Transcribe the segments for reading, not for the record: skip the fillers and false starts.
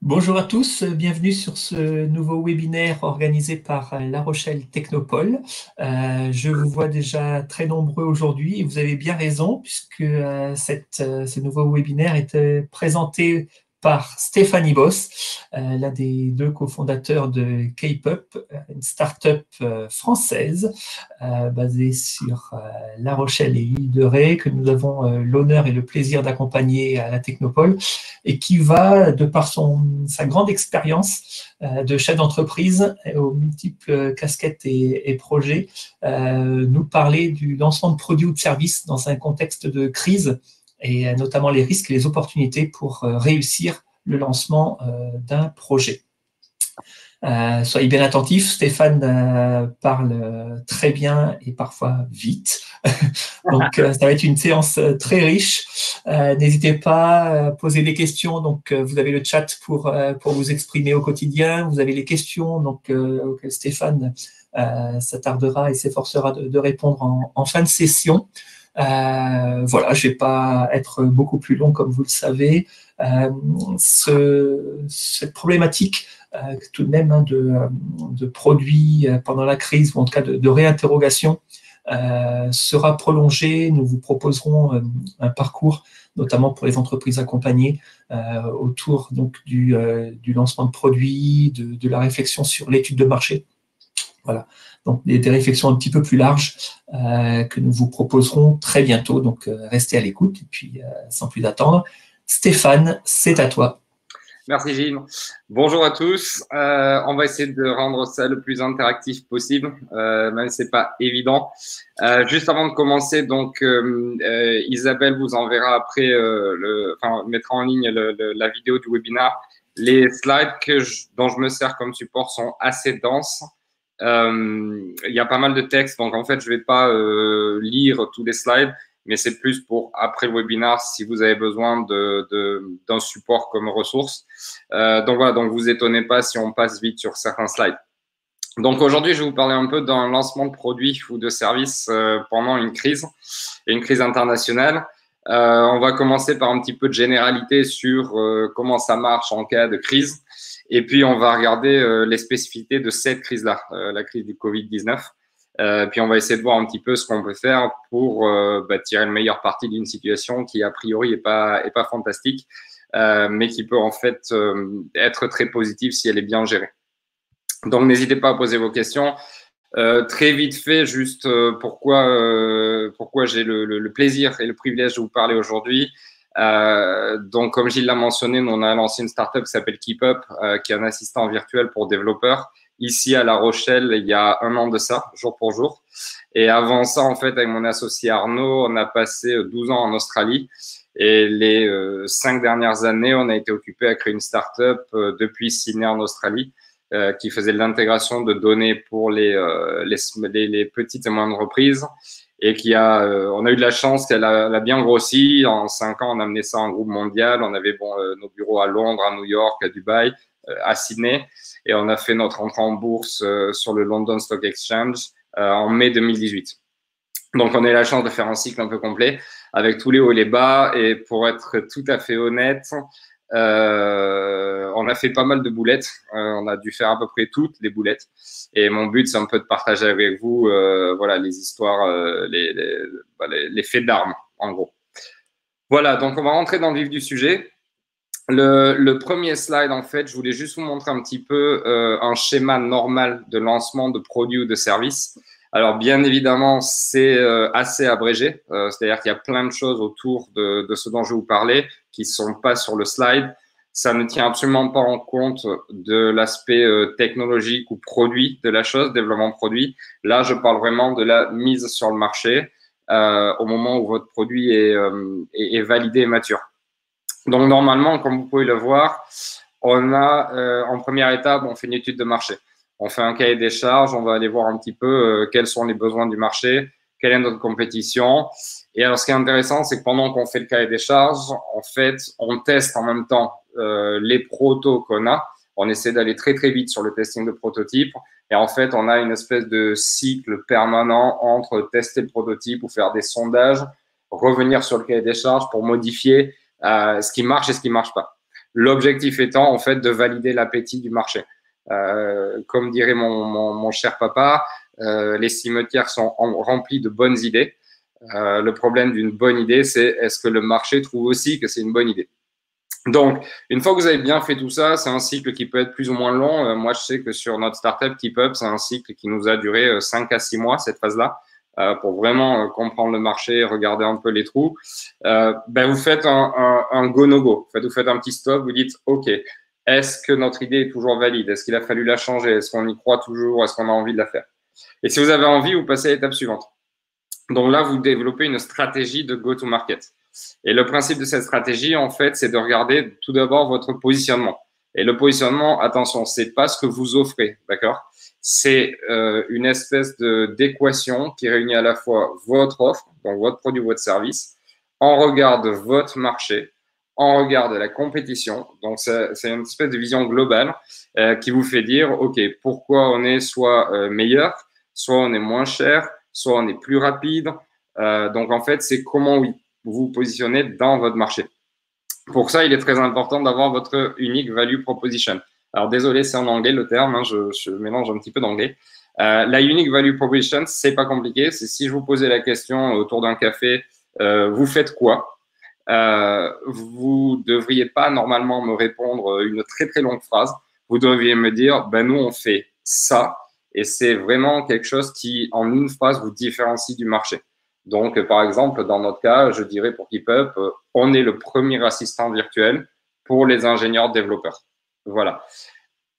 Bonjour à tous, bienvenue sur ce nouveau webinaire organisé par La Rochelle Technopole. Je vous vois déjà très nombreux aujourd'hui et vous avez bien raison puisque ce nouveau webinaire est présenté par Stéphanie Boss, l'un des deux cofondateurs de K-Pup, une start-up française basée sur La Rochelle et l'île de Ré, que nous avons l'honneur et le plaisir d'accompagner à la Technopole et qui va, de par sa grande expérience de chef d'entreprise aux multiples casquettes et projets, nous parler du lancement de produits ou de services dans un contexte de crise et notamment les risques et les opportunités pour réussir le lancement d'un projet. Soyez bien attentifs, Stéphane parle très bien et parfois vite. Donc, ça va être une séance très riche. N'hésitez pas à poser des questions. Donc, vous avez le chat pour vous exprimer au quotidien. Vous avez les questions auxquelles Stéphane s'attardera et s'efforcera de répondre en fin de session. Voilà, je ne vais pas être beaucoup plus long, comme vous le savez. Cette problématique tout de même de produits pendant la crise, ou en tout cas de réinterrogation, sera prolongée. Nous vous proposerons un parcours, notamment pour les entreprises accompagnées, autour donc du lancement de produits, de la réflexion sur l'étude de marché. Voilà, donc des réflexions un petit peu plus larges que nous vous proposerons très bientôt. Donc, restez à l'écoute et puis, sans plus attendre, Stéphane, c'est à toi. Merci Gilles. Bonjour à tous. On va essayer de rendre ça le plus interactif possible, même si c'est pas évident. Juste avant de commencer, donc Isabelle vous enverra après, mettra en ligne la vidéo du webinaire. Les slides dont je me sers comme support sont assez denses. Il y a pas mal de textes, donc en fait je vais pas lire tous les slides, mais c'est plus pour après le webinaire si vous avez besoin d'un support comme ressource. Donc voilà, donc vous étonnez pas si on passe vite sur certains slides. Donc aujourd'hui, je vais vous parler un peu d'un lancement de produit ou de service pendant une crise, et une crise internationale. On va commencer par un petit peu de généralité sur comment ça marche en cas de crise. Et puis, on va regarder les spécificités de cette crise-là, la crise du Covid-19. Puis, on va essayer de voir un petit peu ce qu'on peut faire pour tirer le meilleur parti d'une situation qui, a priori, est pas fantastique, mais qui peut en fait être très positive si elle est bien gérée. Donc, n'hésitez pas à poser vos questions. Très vite fait, juste pourquoi j'ai le plaisir et le privilège de vous parler aujourd'hui. Donc, comme Gilles l'a mentionné, nous, on a lancé une startup qui s'appelle K-Pup, qui est un assistant virtuel pour développeurs, ici à La Rochelle, il y a 1 an de ça, jour pour jour. Et avant ça, en fait, avec mon associé Arnaud, on a passé 12 ans en Australie. Et les 5 dernières années, on a été occupé à créer une startup depuis Sydney en Australie, qui faisait de l'intégration de données pour les petites et moyennes entreprises, et on a eu de la chance qu'elle a bien grossi. En 5 ans, on a amené ça en groupe mondial. On avait nos bureaux à Londres, à New York, à Dubaï, à Sydney, et on a fait notre entrée en bourse sur le London Stock Exchange en mai 2018. Donc, on a eu la chance de faire un cycle un peu complet avec tous les hauts et les bas. Et pour être tout à fait honnête, on a fait pas mal de boulettes. On a dû faire à peu près toutes les boulettes. Et mon but, c'est un peu de partager avec vous voilà, les histoires, les faits d'armes, en gros. Voilà, donc on va rentrer dans le vif du sujet. Le premier slide, en fait, je voulais juste vous montrer un petit peu un schéma normal de lancement de produits ou de services. Alors, bien évidemment, c'est assez abrégé, c'est-à-dire qu'il y a plein de choses autour de ce dont je vais vous parler qui ne sont pas sur le slide. Ça ne tient absolument pas en compte de l'aspect technologique ou produit de la chose, développement produit. Là, je parle vraiment de la mise sur le marché au moment où votre produit est validé et mature. Donc, normalement, comme vous pouvez le voir, on a en première étape, on fait une étude de marché. On fait un cahier des charges, on va aller voir un petit peu quels sont les besoins du marché, quelle est notre compétition. Et alors, ce qui est intéressant, c'est que pendant qu'on fait le cahier des charges, en fait, on teste en même temps les protos qu'on a. On essaie d'aller très, très vite sur le testing de prototypes. Et en fait, on a une espèce de cycle permanent entre tester le prototype ou faire des sondages, revenir sur le cahier des charges pour modifier ce qui marche et ce qui marche pas. L'objectif étant en fait de valider l'appétit du marché. Comme dirait mon cher papa, les cimetières sont remplis de bonnes idées. Le problème d'une bonne idée, c'est est-ce que le marché trouve aussi que c'est une bonne idée. Donc, une fois que vous avez bien fait tout ça, c'est un cycle qui peut être plus ou moins long. Moi, je sais que sur notre startup KeepUp, c'est un cycle qui nous a duré 5 à 6 mois, cette phase-là, pour vraiment comprendre le marché, regarder un peu les trous. Vous faites un go-no-go. Vous faites un petit stop, vous dites, OK, est-ce que notre idée est toujours valide? Est-ce qu'il a fallu la changer? Est-ce qu'on y croit toujours? Est-ce qu'on a envie de la faire? Et si vous avez envie, vous passez à l'étape suivante. Donc là, vous développez une stratégie de go-to-market. Et le principe de cette stratégie, en fait, c'est de regarder tout d'abord votre positionnement. Et le positionnement, attention, c'est pas ce que vous offrez, d'accord? C'est une espèce d'équation qui réunit à la fois votre offre, donc votre produit, votre service, en regard de votre marché, en regard de la compétition. Donc, c'est une espèce de vision globale qui vous fait dire, OK, pourquoi on est soit meilleur, soit on est moins cher, soit on est plus rapide. Donc, en fait, c'est comment vous vous positionnez dans votre marché. Pour ça, il est très important d'avoir votre unique value proposition. Alors, désolé, c'est en anglais le terme, hein, je mélange un petit peu d'anglais. La unique value proposition, c'est pas compliqué. C'est si je vous posais la question autour d'un café, vous faites quoi? Vous devriez pas normalement me répondre une très très longue phrase. Vous devriez me dire, ben nous on fait ça, et c'est vraiment quelque chose qui en une phrase vous différencie du marché. Donc par exemple dans notre cas, je dirais pour KeepUp, on est le premier assistant virtuel pour les ingénieurs développeurs. Voilà.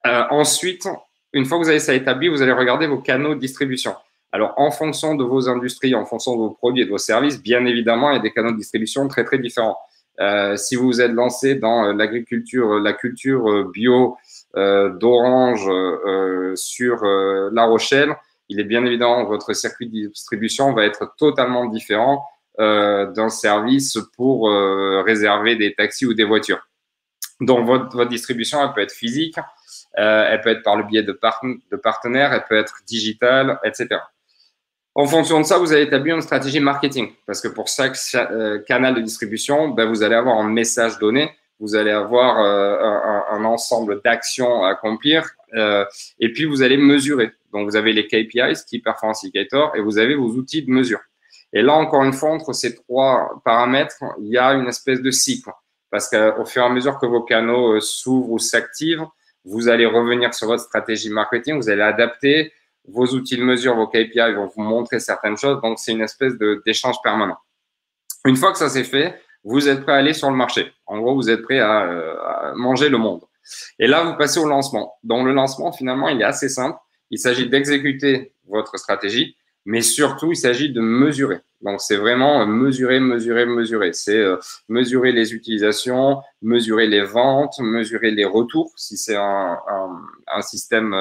Ensuite, une fois que vous avez ça établi, vous allez regarder vos canaux de distribution. Alors, en fonction de vos industries, en fonction de vos produits et de vos services, bien évidemment, il y a des canaux de distribution très, très différents. Si vous vous êtes lancé dans l'agriculture, la culture bio d'orange sur La Rochelle, il est bien évident que votre circuit de distribution va être totalement différent d'un service pour réserver des taxis ou des voitures. Donc, votre distribution, elle peut être physique, elle peut être par le biais de partenaires, elle peut être digitale, etc. En fonction de ça, vous allez établir une stratégie marketing parce que pour chaque canal de distribution, vous allez avoir un message donné, vous allez avoir un ensemble d'actions à accomplir et puis vous allez mesurer. Donc, vous avez les KPIs, Key Performance Indicators, et vous avez vos outils de mesure. Et là, encore une fois, entre ces trois paramètres, il y a une espèce de cycle parce qu'au fur et à mesure que vos canaux s'ouvrent ou s'activent, vous allez revenir sur votre stratégie marketing, vous allez adapter vos outils de mesure, vos KPI vont vous montrer certaines choses. Donc, c'est une espèce d'échange permanent. Une fois que ça c'est fait, vous êtes prêt à aller sur le marché. En gros, vous êtes prêt à manger le monde. Et là, vous passez au lancement. Donc, le lancement, finalement, il est assez simple. Il s'agit d'exécuter votre stratégie, mais surtout, il s'agit de mesurer. Donc, c'est vraiment mesurer, mesurer, mesurer. C'est mesurer les utilisations, mesurer les ventes, mesurer les retours, si c'est un système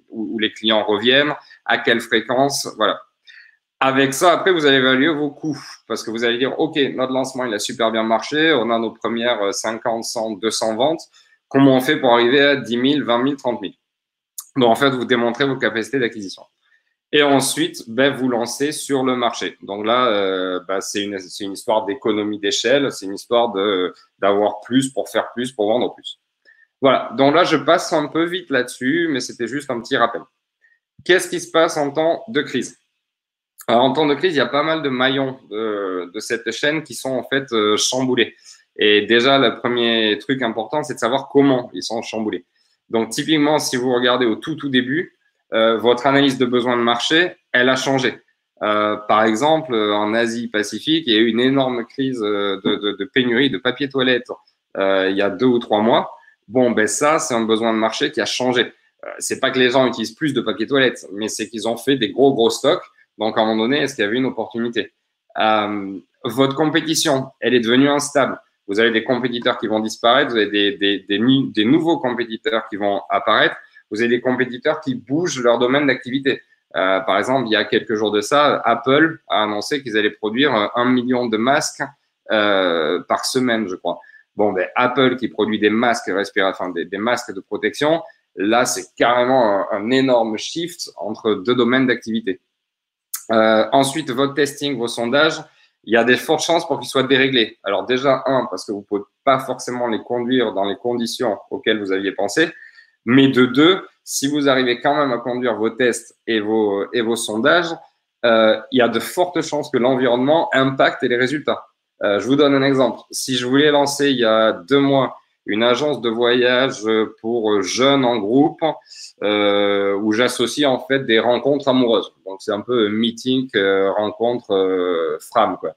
où les clients reviennent, à quelle fréquence, voilà. Avec ça, après, vous allez évaluer vos coûts parce que vous allez dire, OK, notre lancement, il a super bien marché. On a nos premières 50, 100, 200 ventes. Comment on fait pour arriver à 10 000, 20 000, 30 000? Donc, en fait, vous démontrez vos capacités d'acquisition. Et ensuite, vous lancez sur le marché. Donc là, c'est une histoire d'économie d'échelle. C'est une histoire d'avoir plus pour faire plus, pour vendre plus. Voilà. Donc là, je passe un peu vite là-dessus, mais c'était juste un petit rappel. Qu'est-ce qui se passe en temps de crise? Alors, en temps de crise, il y a pas mal de maillons de cette chaîne qui sont en fait chamboulés. Et déjà, le premier truc important, c'est de savoir comment ils sont chamboulés. Donc, typiquement, si vous regardez au tout début, votre analyse de besoin de marché, elle a changé. Par exemple, en Asie-Pacifique, il y a eu une énorme crise de pénurie de papier toilette il y a 2 ou 3 mois. Bon, ça, c'est un besoin de marché qui a changé. C'est pas que les gens utilisent plus de papier toilette, mais c'est qu'ils ont fait des gros stocks. Donc, à un moment donné, est-ce qu'il y avait une opportunité? Votre compétition, elle est devenue instable. Vous avez des compétiteurs qui vont disparaître, vous avez des nouveaux compétiteurs qui vont apparaître, vous avez des compétiteurs qui bougent leur domaine d'activité. Par exemple, il y a quelques jours de ça, Apple a annoncé qu'ils allaient produire 1 million de masques par semaine, je crois. Bon, Apple qui produit des masques des masques de protection, là, c'est carrément un énorme shift entre deux domaines d'activité. Ensuite, votre testing, vos sondages, il y a des fortes chances pour qu'ils soient déréglés. Alors déjà, parce que vous ne pouvez pas forcément les conduire dans les conditions auxquelles vous aviez pensé, mais de deux, si vous arrivez quand même à conduire vos tests et vos sondages, il y a de fortes chances que l'environnement impacte les résultats. Je vous donne un exemple. Si je voulais lancer il y a 2 mois une agence de voyage pour jeunes en groupe, où j'associe en fait des rencontres amoureuses. Donc c'est un peu meeting, rencontre, fram, quoi.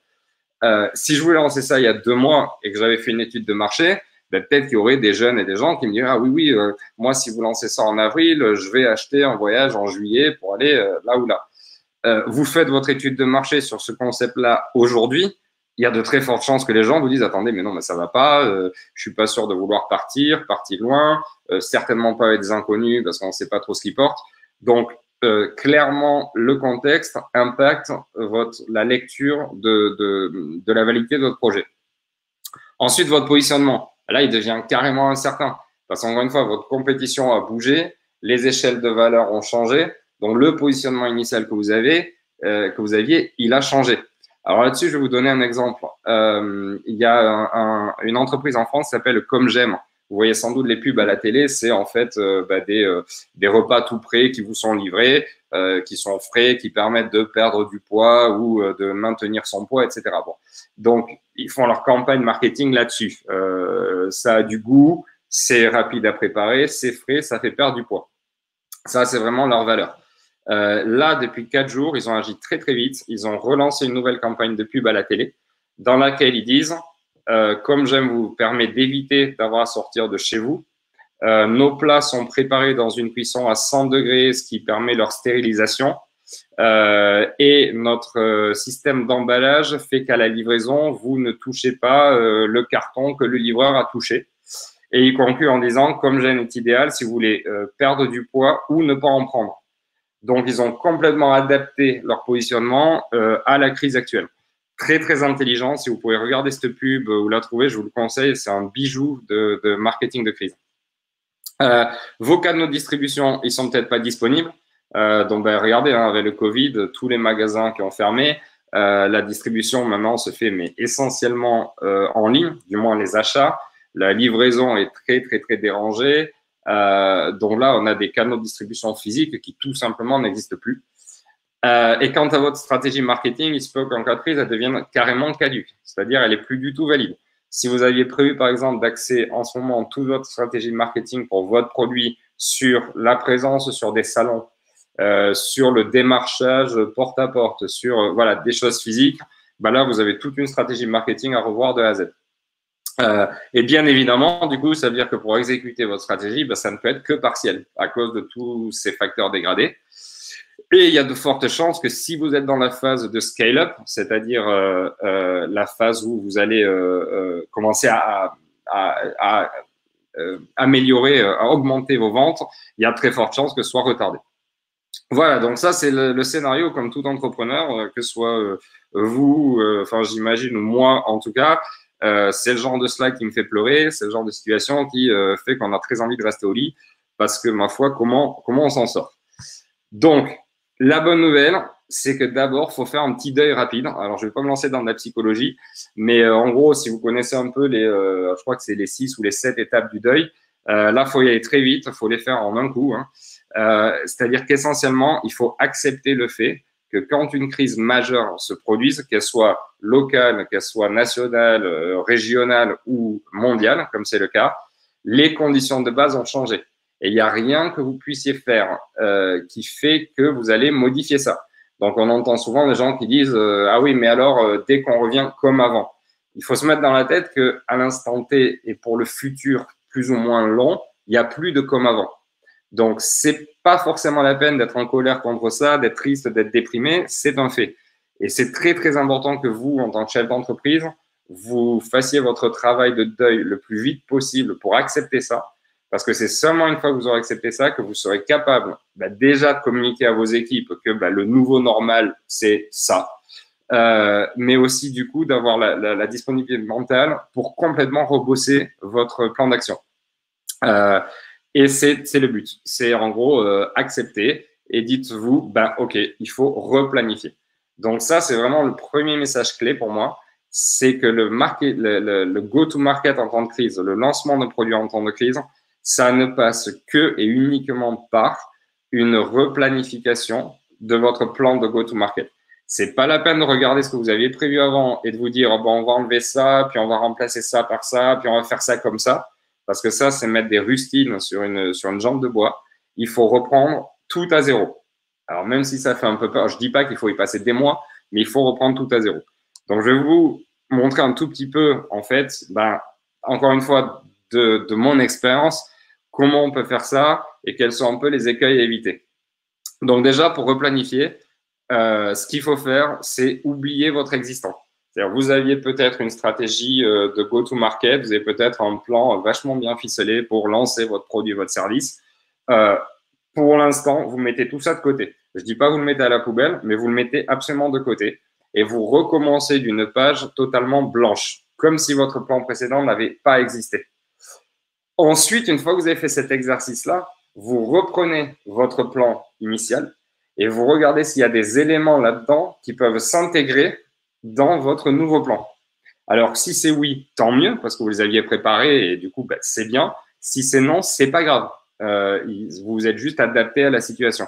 Si je voulais lancer ça il y a 2 mois et que j'avais fait une étude de marché, ben, peut-être qu'il y aurait des jeunes et des gens qui me diraient, ah oui, moi si vous lancez ça en avril, je vais acheter un voyage en juillet pour aller là ou là. Vous faites votre étude de marché sur ce concept-là aujourd'hui, il y a de très fortes chances que les gens vous disent, attendez, mais non, mais ça va pas, je suis pas sûr de vouloir partir loin, certainement pas avec des inconnus parce qu'on ne sait pas trop ce qu'ils portent. Donc, clairement, le contexte impacte la lecture de la validité de votre projet. Ensuite, votre positionnement. Là, il devient carrément incertain. Parce qu'encore une fois, votre compétition a bougé, les échelles de valeur ont changé. Donc, le positionnement initial que vous aviez, il a changé. Alors là-dessus, je vais vous donner un exemple. Il y a une entreprise en France qui s'appelle Comme J'aime. Vous voyez sans doute les pubs à la télé, c'est en fait des repas tout prêts qui vous sont livrés, qui sont frais, qui permettent de perdre du poids ou de maintenir son poids, etc. Bon. Donc, ils font leur campagne marketing là-dessus. Ça a du goût, c'est rapide à préparer, c'est frais, ça fait perdre du poids. Ça, c'est vraiment leur valeur. Là, depuis 4 jours, ils ont agi très, très vite. Ils ont relancé une nouvelle campagne de pub à la télé dans laquelle ils disent Comme J'aime vous permet d'éviter d'avoir à sortir de chez vous. Nos plats sont préparés dans une cuisson à 100 degrés, ce qui permet leur stérilisation. Et notre système d'emballage fait qu'à la livraison, vous ne touchez pas le carton que le livreur a touché. Et il conclut en disant Comme J'aime est idéal si vous voulez perdre du poids ou ne pas en prendre. Donc, ils ont complètement adapté leur positionnement à la crise actuelle. Très, très intelligent. Si vous pouvez regarder cette pub ou la trouver, je vous le conseille. C'est un bijou de marketing de crise. Vos canaux de distribution, ils sont peut-être pas disponibles. Donc, ben, regardez, hein, avec le Covid, tous les magasins qui ont fermé, la distribution maintenant se fait mais essentiellement en ligne, du moins les achats. La livraison est très, très, très dérangée. Donc là, on a des canaux de distribution physiques qui tout simplement n'existent plus. Et quant à votre stratégie marketing, il se peut qu'en cas de crise, elle devienne carrément caduque, c'est-à-dire elle est plus du tout valide. Si vous aviez prévu, par exemple, d'axer en ce moment toute votre stratégie de marketing pour votre produit sur la présence sur des salons, sur le démarchage porte-à-porte, sur voilà, des choses physiques, ben là, vous avez toute une stratégie marketing à revoir de A à Z. Et bien évidemment, du coup, ça veut dire que pour exécuter votre stratégie, ben, ça ne peut être que partiel à cause de tous ces facteurs dégradés. Et il y a de fortes chances que si vous êtes dans la phase de scale-up, c'est-à-dire la phase où vous allez commencer à améliorer, à augmenter vos ventes, il y a très forte chance que ce soit retardé. Voilà, donc ça, c'est le scénario comme tout entrepreneur, que ce soit vous, enfin j'imagine, ou moi en tout cas, c'est le genre de slide qui me fait pleurer, c'est le genre de situation qui fait qu'on a très envie de rester au lit parce que, ma foi, comment on s'en sort? Donc, la bonne nouvelle, c'est que d'abord, il faut faire un petit deuil rapide. Alors, je ne vais pas me lancer dans de la psychologie, mais en gros, si vous connaissez un peu je crois que c'est les 6 ou les 7 étapes du deuil, là, il faut y aller très vite, il faut les faire en un coup. Hein. C'est-à-dire qu'essentiellement, il faut accepter le fait que quand une crise majeure se produise, qu'elle soit locale, qu'elle soit nationale, régionale ou mondiale, comme c'est le cas, les conditions de base ont changé. Et il n'y a rien que vous puissiez faire qui fait que vous allez modifier ça. Donc, on entend souvent des gens qui disent ah oui, mais alors, dès qu'on revient comme avant. Il faut se mettre dans la tête qu'à l'instant T et pour le futur plus ou moins long, il n'y a plus de comme avant. Donc, c'est pas forcément la peine d'être en colère contre ça, d'être triste, d'être déprimé, c'est un fait. Et c'est très, très important que vous, en tant que chef d'entreprise, vous fassiez votre travail de deuil le plus vite possible pour accepter ça. Parce que c'est seulement une fois que vous aurez accepté ça que vous serez capable déjà de communiquer à vos équipes que le nouveau normal, c'est ça. Mais aussi, du coup, d'avoir la disponibilité mentale pour complètement rebosser votre plan d'action. Et c'est le but. C'est en gros accepter et dites-vous, OK, il faut replanifier. Donc ça, c'est vraiment le premier message clé pour moi, c'est que le go-to-market en temps de crise, le lancement de produits en temps de crise, ça ne passe que et uniquement par une replanification de votre plan de go-to-market. C'est pas la peine de regarder ce que vous aviez prévu avant et de vous dire, oh, bon, on va enlever ça, puis on va remplacer ça par ça, puis on va faire ça comme ça. Parce que ça, c'est mettre des rustines sur une jambe de bois. Il faut reprendre tout à zéro. Alors, même si ça fait un peu peur, je dis pas qu'il faut y passer des mois, mais il faut reprendre tout à zéro. Donc, je vais vous montrer un tout petit peu, en fait, encore une fois, de mon expérience, comment on peut faire ça et quels sont un peu les écueils à éviter. Donc, déjà, pour replanifier, ce qu'il faut faire, c'est oublier votre existant. C'est-à-dire, vous aviez peut-être une stratégie de go-to-market, vous avez peut-être un plan vachement bien ficelé pour lancer votre produit, votre service. Pour l'instant, vous mettez tout ça de côté. Je ne dis pas vous le mettez à la poubelle, mais vous le mettez absolument de côté et vous recommencez d'une page totalement blanche, comme si votre plan précédent n'avait pas existé. Ensuite, une fois que vous avez fait cet exercice-là, vous reprenez votre plan initial et vous regardez s'il y a des éléments là-dedans qui peuvent s'intégrer dans votre nouveau plan. Alors, si c'est oui, tant mieux, parce que vous les aviez préparés et du coup, c'est bien. Si c'est non, c'est pas grave. Vous êtes juste adapté à la situation.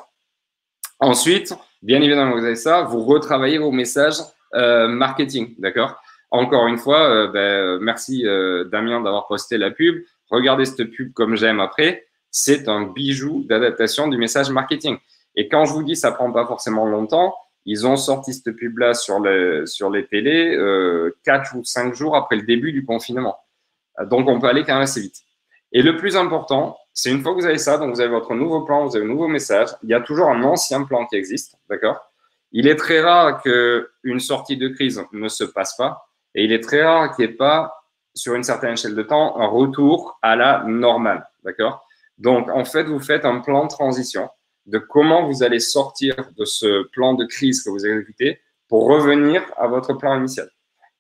Ensuite, bien évidemment, vous avez ça, vous retravaillez vos messages marketing, d'accord? Encore une fois, merci Damien d'avoir posté la pub. Regardez cette pub comme j'aime après. C'est un bijou d'adaptation du message marketing. Et quand je vous dis ça prend pas forcément longtemps, ils ont sorti cette pub-là sur les télés 4 ou 5 jours après le début du confinement. Donc, on peut aller quand même assez vite. Et le plus important, c'est une fois que vous avez ça, donc vous avez votre nouveau plan, vous avez un nouveau message, il y a toujours un ancien plan qui existe, d'accord? Il est très rare qu'une sortie de crise ne se passe pas et il est très rare qu'il n'y ait pas, sur une certaine échelle de temps, un retour à la normale, d'accord? Donc, en fait, vous faites un plan de transition de comment vous allez sortir de ce plan de crise que vous exécutez pour revenir à votre plan initial.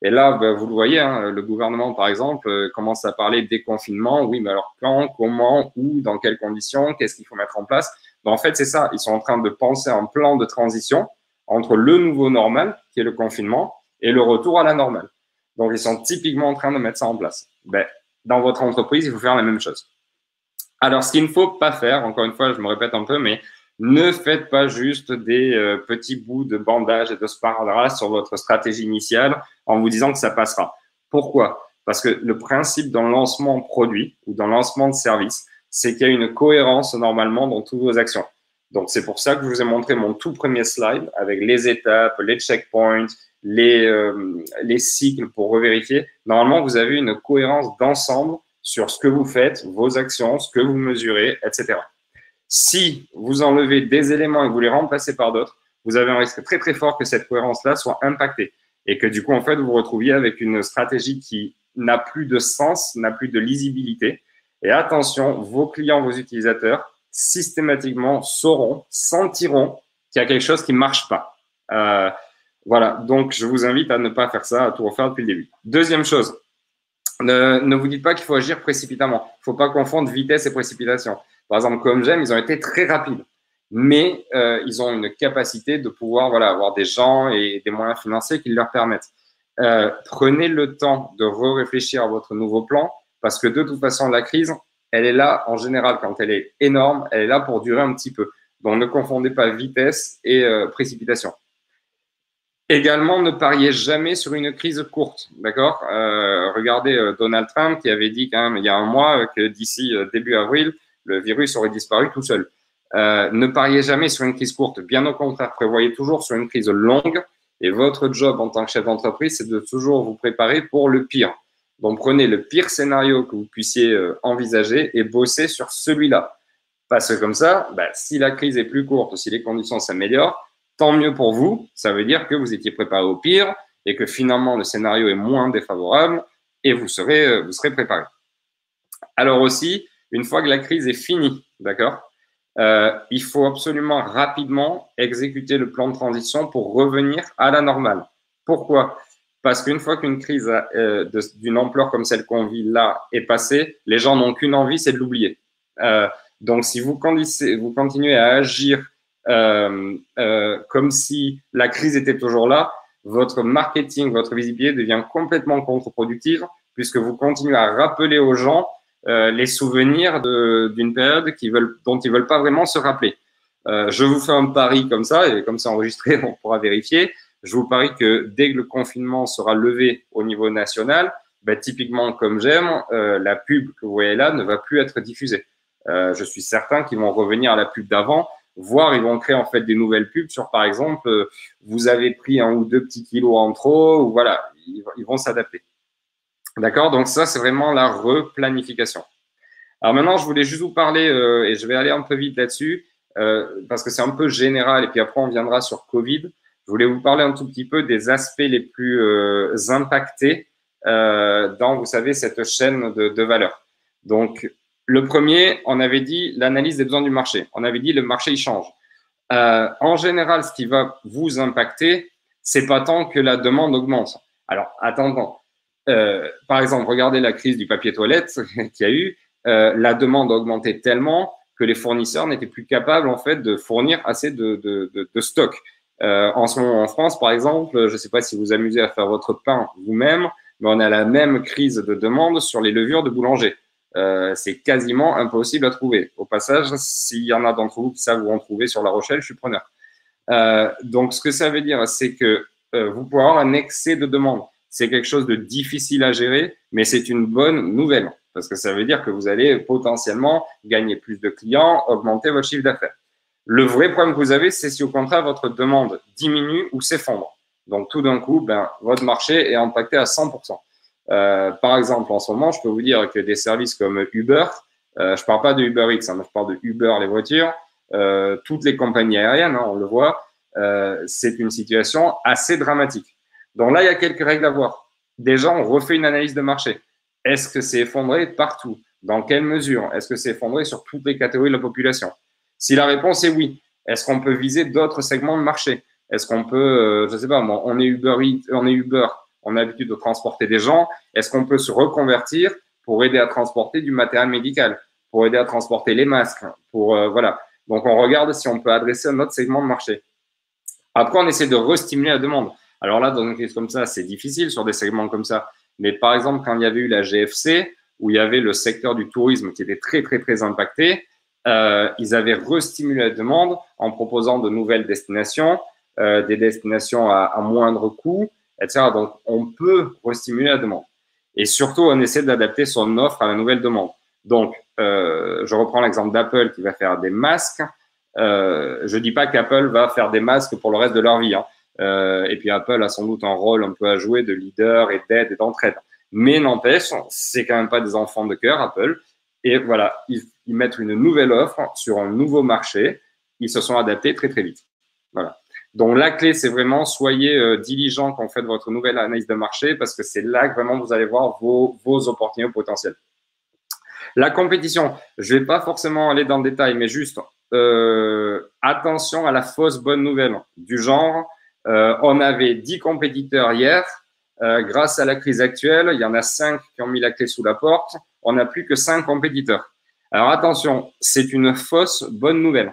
Et là, vous le voyez, hein, le gouvernement, par exemple, commence à parler de déconfinement. Oui, mais alors quand, comment, où, dans quelles conditions, qu'est-ce qu'il faut mettre en place? En fait, c'est ça. Ils sont en train de penser un plan de transition entre le nouveau normal, qui est le confinement, et le retour à la normale. Donc, ils sont typiquement en train de mettre ça en place. Dans votre entreprise, il faut faire la même chose. Alors, ce qu'il ne faut pas faire, encore une fois, je me répète un peu, mais ne faites pas juste des petits bouts de bandage et de sparadrap sur votre stratégie initiale en vous disant que ça passera. Pourquoi? Parce que le principe dans le lancement produit ou dans le lancement de service, c'est qu'il y a une cohérence normalement dans toutes vos actions. Donc, c'est pour ça que je vous ai montré mon tout premier slide avec les étapes, les checkpoints, les cycles pour revérifier. Normalement, vous avez une cohérence d'ensemble sur ce que vous faites, vos actions, ce que vous mesurez, etc. Si vous enlevez des éléments et que vous les remplacez par d'autres, vous avez un risque très très fort que cette cohérence-là soit impactée et que du coup, en fait, vous vous retrouviez avec une stratégie qui n'a plus de sens, n'a plus de lisibilité. Et attention, vos clients, vos utilisateurs, systématiquement sauront, sentiront qu'il y a quelque chose qui ne marche pas. Voilà, donc je vous invite à ne pas faire ça, à tout refaire depuis le début. Deuxième chose, ne vous dites pas qu'il faut agir précipitamment. Il ne faut pas confondre vitesse et précipitation. Par exemple, comme j'aime, ils ont été très rapides, mais ils ont une capacité de pouvoir avoir des gens et des moyens financiers qui leur permettent. Prenez le temps de réfléchir à votre nouveau plan parce que de toute façon, la crise, elle est là en général quand elle est énorme, elle est là pour durer un petit peu. Donc, ne confondez pas vitesse et précipitation. Également, ne pariez jamais sur une crise courte, d'accord? Regardez Donald Trump qui avait dit quand même il y a un mois que d'ici début avril, le virus aurait disparu tout seul. Ne pariez jamais sur une crise courte. Bien au contraire, prévoyez toujours sur une crise longue. Et votre job en tant que chef d'entreprise, c'est de toujours vous préparer pour le pire. Donc, prenez le pire scénario que vous puissiez envisager et bossez sur celui-là. Parce que comme ça, si la crise est plus courte, si les conditions s'améliorent, tant mieux pour vous. Ça veut dire que vous étiez préparé au pire et que finalement, le scénario est moins défavorable et vous serez préparé. Alors aussi, une fois que la crise est finie, d'accord, il faut absolument rapidement exécuter le plan de transition pour revenir à la normale. Pourquoi? Parce qu'une fois qu'une crise d'une ampleur comme celle qu'on vit là est passée, les gens n'ont qu'une envie, c'est de l'oublier. Donc, si vous continuez à agir comme si la crise était toujours là, votre marketing, votre visibilité devient complètement contre-productive puisque vous continuez à rappeler aux gens les souvenirs d'une période dont ils veulent pas vraiment se rappeler. Je vous fais un pari comme ça, et comme c'est enregistré, on pourra vérifier. Je vous parie que dès que le confinement sera levé au niveau national, ben, typiquement comme j'aime, la pub que vous voyez là ne va plus être diffusée. Je suis certain qu'ils vont revenir à la pub d'avant, voire ils vont créer en fait des nouvelles pubs sur, par exemple, vous avez pris 1 ou 2 petits kilos en trop, ou voilà, ils vont s'adapter. D'accord? Donc ça, c'est vraiment la replanification. Alors maintenant, je voulais juste vous parler, et je vais aller un peu vite là-dessus, parce que c'est un peu général, et puis après, on viendra sur Covid. Je voulais vous parler un tout petit peu des aspects les plus impactés dans, vous savez, cette chaîne de valeur. Donc, le premier, on avait dit l'analyse des besoins du marché. On avait dit le marché, il change. En général, ce qui va vous impacter, c'est pas tant que la demande augmente. Alors, attendons. Par exemple, regardez la crise du papier toilette qu'il y a eu. La demande a augmenté tellement que les fournisseurs n'étaient plus capables en fait de fournir assez de stock. En ce moment en France, par exemple, je ne sais pas si vous amusez à faire votre pain vous-même, mais on a la même crise de demande sur les levures de boulanger. C'est quasiment impossible à trouver. Au passage, s'il y en a d'entre vous qui savent où en trouver sur La Rochelle, je suis preneur. Donc, ce que ça veut dire, c'est que vous pouvez avoir un excès de demande. C'est quelque chose de difficile à gérer, mais c'est une bonne nouvelle parce que ça veut dire que vous allez potentiellement gagner plus de clients, augmenter votre chiffre d'affaires. Le vrai problème que vous avez, c'est si au contraire votre demande diminue ou s'effondre. Donc, tout d'un coup, ben, votre marché est impacté à 100%. Par exemple, en ce moment, je peux vous dire que des services comme Uber, je parle pas de Uber Eats, hein, je parle de Uber, les voitures, toutes les compagnies aériennes, hein, on le voit, c'est une situation assez dramatique. Donc là, il y a quelques règles à voir. Déjà, on refait une analyse de marché. Est-ce que c'est effondré partout? Dans quelle mesure? Est-ce que c'est effondré sur toutes les catégories de la population? Si la réponse est oui, est-ce qu'on peut viser d'autres segments de marché? Est-ce qu'on peut, je sais pas, on est Uber, on a l'habitude de transporter des gens. Est-ce qu'on peut se reconvertir pour aider à transporter du matériel médical, pour aider à transporter les masques, voilà. Donc on regarde si on peut adresser un autre segment de marché. Après, on essaie de restimuler la demande. Alors là, dans une crise comme ça, c'est difficile sur des segments comme ça. Mais par exemple, quand il y avait eu la GFC, où il y avait le secteur du tourisme qui était très, très, très impacté, ils avaient restimulé la demande en proposant de nouvelles destinations, des destinations à moindre coût, etc. Donc, on peut restimuler la demande. Et surtout, on essaie d'adapter son offre à la nouvelle demande. Donc, je reprends l'exemple d'Apple qui va faire des masques. Je dis pas qu'Apple va faire des masques pour le reste de leur vie. Hein. Et puis Apple a sans doute un rôle un peu à jouer de leader et d'aide et d'entraide. Mais n'empêche, c'est quand même pas des enfants de cœur, Apple. Et voilà, ils mettent une nouvelle offre sur un nouveau marché. Ils se sont adaptés très, très vite. Voilà. Donc, la clé, c'est vraiment, soyez diligents quand vous faites votre nouvelle analyse de marché parce que c'est là que vraiment vous allez voir vos opportunités potentielles. La compétition, je vais pas forcément aller dans le détail, mais juste attention à la fausse bonne nouvelle du genre, on avait 10 compétiteurs hier. Grâce à la crise actuelle, il y en a 5 qui ont mis la clé sous la porte. On n'a plus que 5 compétiteurs. Alors attention, c'est une fausse bonne nouvelle.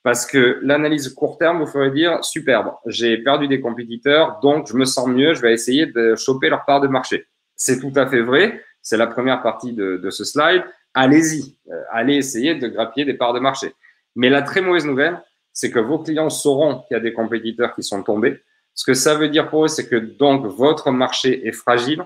Parce que l'analyse court terme vous ferait dire, superbe, j'ai perdu des compétiteurs, donc je me sens mieux, je vais essayer de choper leur part de marché. C'est tout à fait vrai. C'est la première partie de ce slide. Allez-y, allez essayer de grappiller des parts de marché. Mais la très mauvaise nouvelle, c'est que vos clients sauront qu'il y a des compétiteurs qui sont tombés. Ce que ça veut dire pour eux, c'est que donc votre marché est fragile,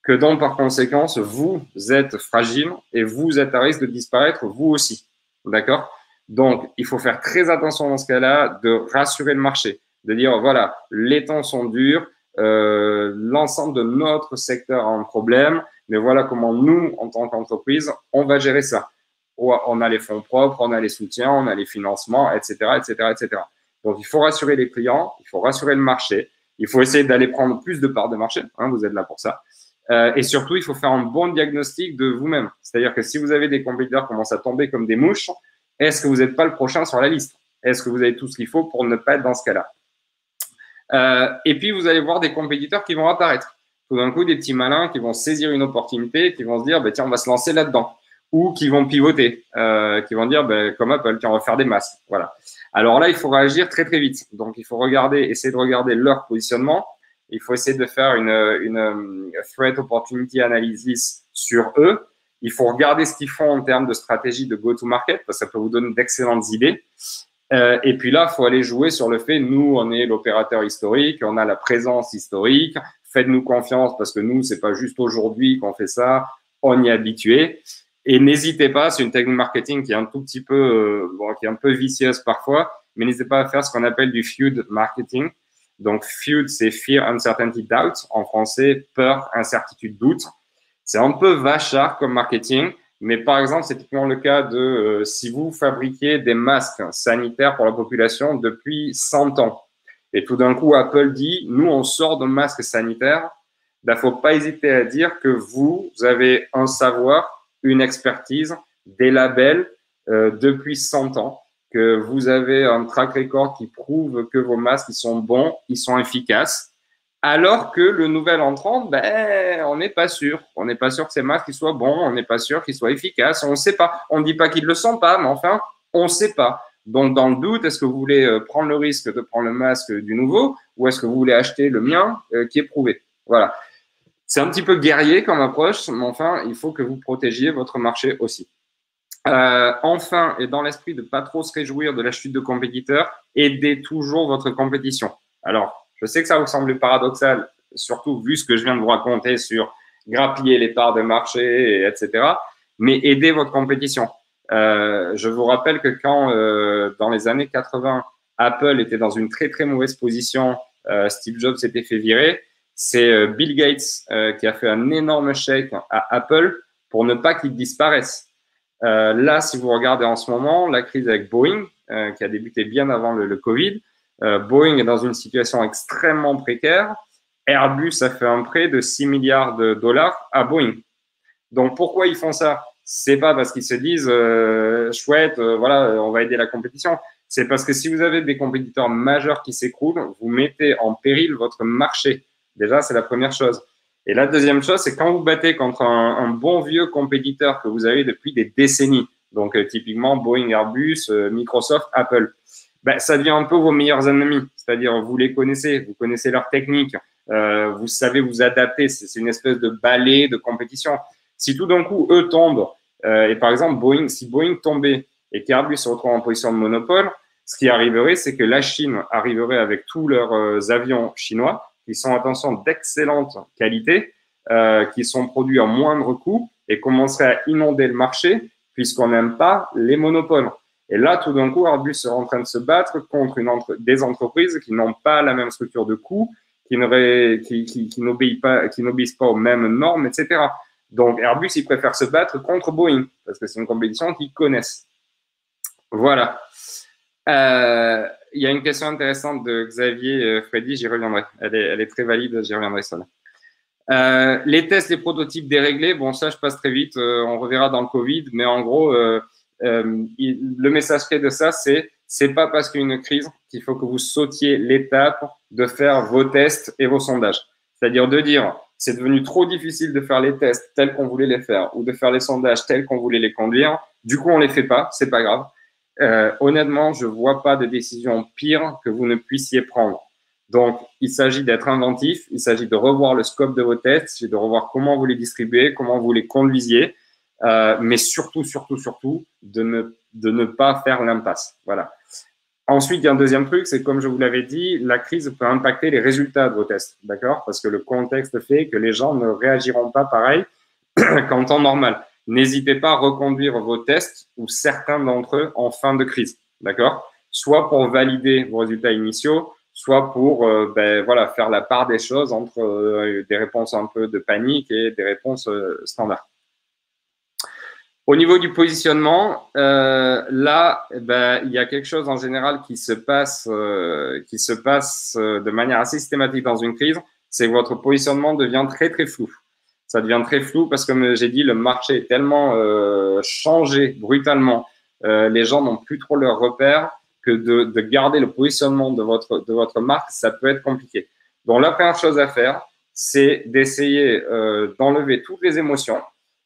que donc par conséquence, vous êtes fragile et vous êtes à risque de disparaître vous aussi. D'accord? Donc, il faut faire très attention dans ce cas-là de rassurer le marché, de dire voilà, les temps sont durs, l'ensemble de notre secteur a un problème, mais voilà comment nous, en tant qu'entreprise, on va gérer ça. On a les fonds propres, on a les soutiens, on a les financements, etc., etc., etc. Donc, il faut rassurer les clients, il faut rassurer le marché, il faut essayer d'aller prendre plus de parts de marché, hein, vous êtes là pour ça. Et surtout, il faut faire un bon diagnostic de vous-même. C'est-à-dire que si vous avez des compétiteurs qui commencent à tomber comme des mouches, est-ce que vous n'êtes pas le prochain sur la liste? Est-ce que vous avez tout ce qu'il faut pour ne pas être dans ce cas-là? Et puis, vous allez voir des compétiteurs qui vont apparaître. Tout d'un coup, des petits malins qui vont saisir une opportunité, qui vont se dire, bah, tiens, on va se lancer là-dedans. ou qui vont pivoter, qui vont dire, ben, comme Apple, qui on va faire des masques. Voilà. Alors là, il faut réagir très, très vite. Donc, il faut regarder, essayer de regarder leur positionnement. Il faut essayer de faire une threat opportunity analysis sur eux. Il faut regarder ce qu'ils font en termes de stratégie de go-to-market, parce que ça peut vous donner d'excellentes idées. Et puis là, il faut aller jouer sur le fait, nous, on est l'opérateur historique, on a la présence historique, faites-nous confiance parce que nous, c'est pas juste aujourd'hui qu'on fait ça, on y est habitué. Et n'hésitez pas, c'est une technique marketing qui est un tout petit peu, qui est un peu vicieuse parfois, mais n'hésitez pas à faire ce qu'on appelle du feud marketing. Donc, feud, c'est fear, uncertainty, doubt. En français, peur, incertitude, doute. C'est un peu vachard comme marketing. Mais par exemple, c'est typiquement le cas de si vous fabriquez des masques sanitaires pour la population depuis 100 ans et tout d'un coup, Apple dit, nous, on sort de masques sanitaires, ben, faut pas hésiter à dire que vous avez un savoir, une expertise, des labels depuis 100 ans, que vous avez un track record qui prouve que vos masques, ils sont bons, ils sont efficaces. Alors que le nouvel entrant, ben, on n'est pas sûr. On n'est pas sûr que ces masques ils soient bons, on n'est pas sûr qu'ils soient efficaces, on ne sait pas. On ne dit pas qu'ils ne le sont pas, mais enfin, on ne sait pas. Donc, dans le doute, est-ce que vous voulez prendre le risque de prendre le masque du nouveau ou est-ce que vous voulez acheter le mien qui est prouvé? Voilà. C'est un petit peu guerrier comme approche, mais enfin, il faut que vous protégiez votre marché aussi. Enfin, et dans l'esprit de pas trop se réjouir de la chute de compétiteurs, aidez toujours votre compétition. Alors, je sais que ça vous semble paradoxal, surtout vu ce que je viens de vous raconter sur grappiller les parts de marché, etc. Mais aidez votre compétition. Je vous rappelle que quand, dans les années 80, Apple était dans une très, très mauvaise position, Steve Jobs s'était fait virer, c'est Bill Gates qui a fait un énorme chèque à Apple pour ne pas qu'il disparaisse. Là, si vous regardez en ce moment, la crise avec Boeing, qui a débuté bien avant le Covid, Boeing est dans une situation extrêmement précaire. Airbus a fait un prêt de 6 milliards de dollars à Boeing. Donc, pourquoi ils font ça? C'est pas parce qu'ils se disent chouette, voilà, on va aider la compétition. C'est parce que si vous avez des compétiteurs majeurs qui s'écroulent, vous mettez en péril votre marché. Déjà, c'est la première chose. Et la deuxième chose, c'est quand vous battez contre un bon vieux compétiteur que vous avez depuis des décennies, donc typiquement Boeing, Airbus, Microsoft, Apple, ben, ça devient un peu vos meilleurs ennemis. C'est-à-dire, vous les connaissez, vous connaissez leurs techniques, vous savez vous adapter. C'est une espèce de balai de compétition. Si tout d'un coup, eux tombent, et par exemple, Boeing, si Boeing tombait et qu'Airbus se retrouve en position de monopole, ce qui arriverait, c'est que la Chine arriverait avec tous leurs avions chinois, qui sont, attention, d'excellente qualité, qui sont produits à moindre coût et commencerait à inonder le marché puisqu'on n'aime pas les monopoles. Et là, tout d'un coup, Airbus sera en train de se battre contre des entreprises qui n'ont pas la même structure de coût, qui n'obéissent pas aux mêmes normes, etc. Donc, Airbus, ils préfèrent se battre contre Boeing parce que c'est une compétition qu'ils connaissent. Voilà. Il y a une question intéressante de Xavier Freddy, j'y reviendrai. Elle est très valide, j'y reviendrai sur là. Les tests, les prototypes déréglés, bon, ça, je passe très vite. On reverra dans le Covid, mais en gros, le message clé de ça, c'est pas parce qu'il y a une crise qu'il faut que vous sautiez l'étape de faire vos tests et vos sondages. C'est-à-dire de dire, c'est devenu trop difficile de faire les tests tels qu'on voulait les faire ou de faire les sondages tels qu'on voulait les conduire. Du coup, on les fait pas, c'est pas grave. Honnêtement, je vois pas de décision pire que vous ne puissiez prendre. Donc, il s'agit d'être inventif, il s'agit de revoir le scope de vos tests, il s'agit de revoir comment vous les distribuez, comment vous les conduisiez, mais surtout, de ne pas faire l'impasse. Voilà. Ensuite, il y a un deuxième truc, c'est comme je vous l'avais dit, la crise peut impacter les résultats de vos tests, d'accord? Parce que le contexte fait que les gens ne réagiront pas pareil qu'en temps normal. N'hésitez pas à reconduire vos tests ou certains d'entre eux en fin de crise, d'accord? Soit pour valider vos résultats initiaux, soit pour voilà, faire la part des choses entre des réponses un peu de panique et des réponses standards. Au niveau du positionnement, là, il y a quelque chose en général qui se passe de manière assez systématique dans une crise, c'est que votre positionnement devient très, très flou. Ça devient très flou parce que, comme j'ai dit, le marché est tellement changé brutalement. Les gens n'ont plus trop leurs repères que de garder le positionnement de votre marque, ça peut être compliqué. Donc, la première chose à faire, c'est d'essayer d'enlever toutes les émotions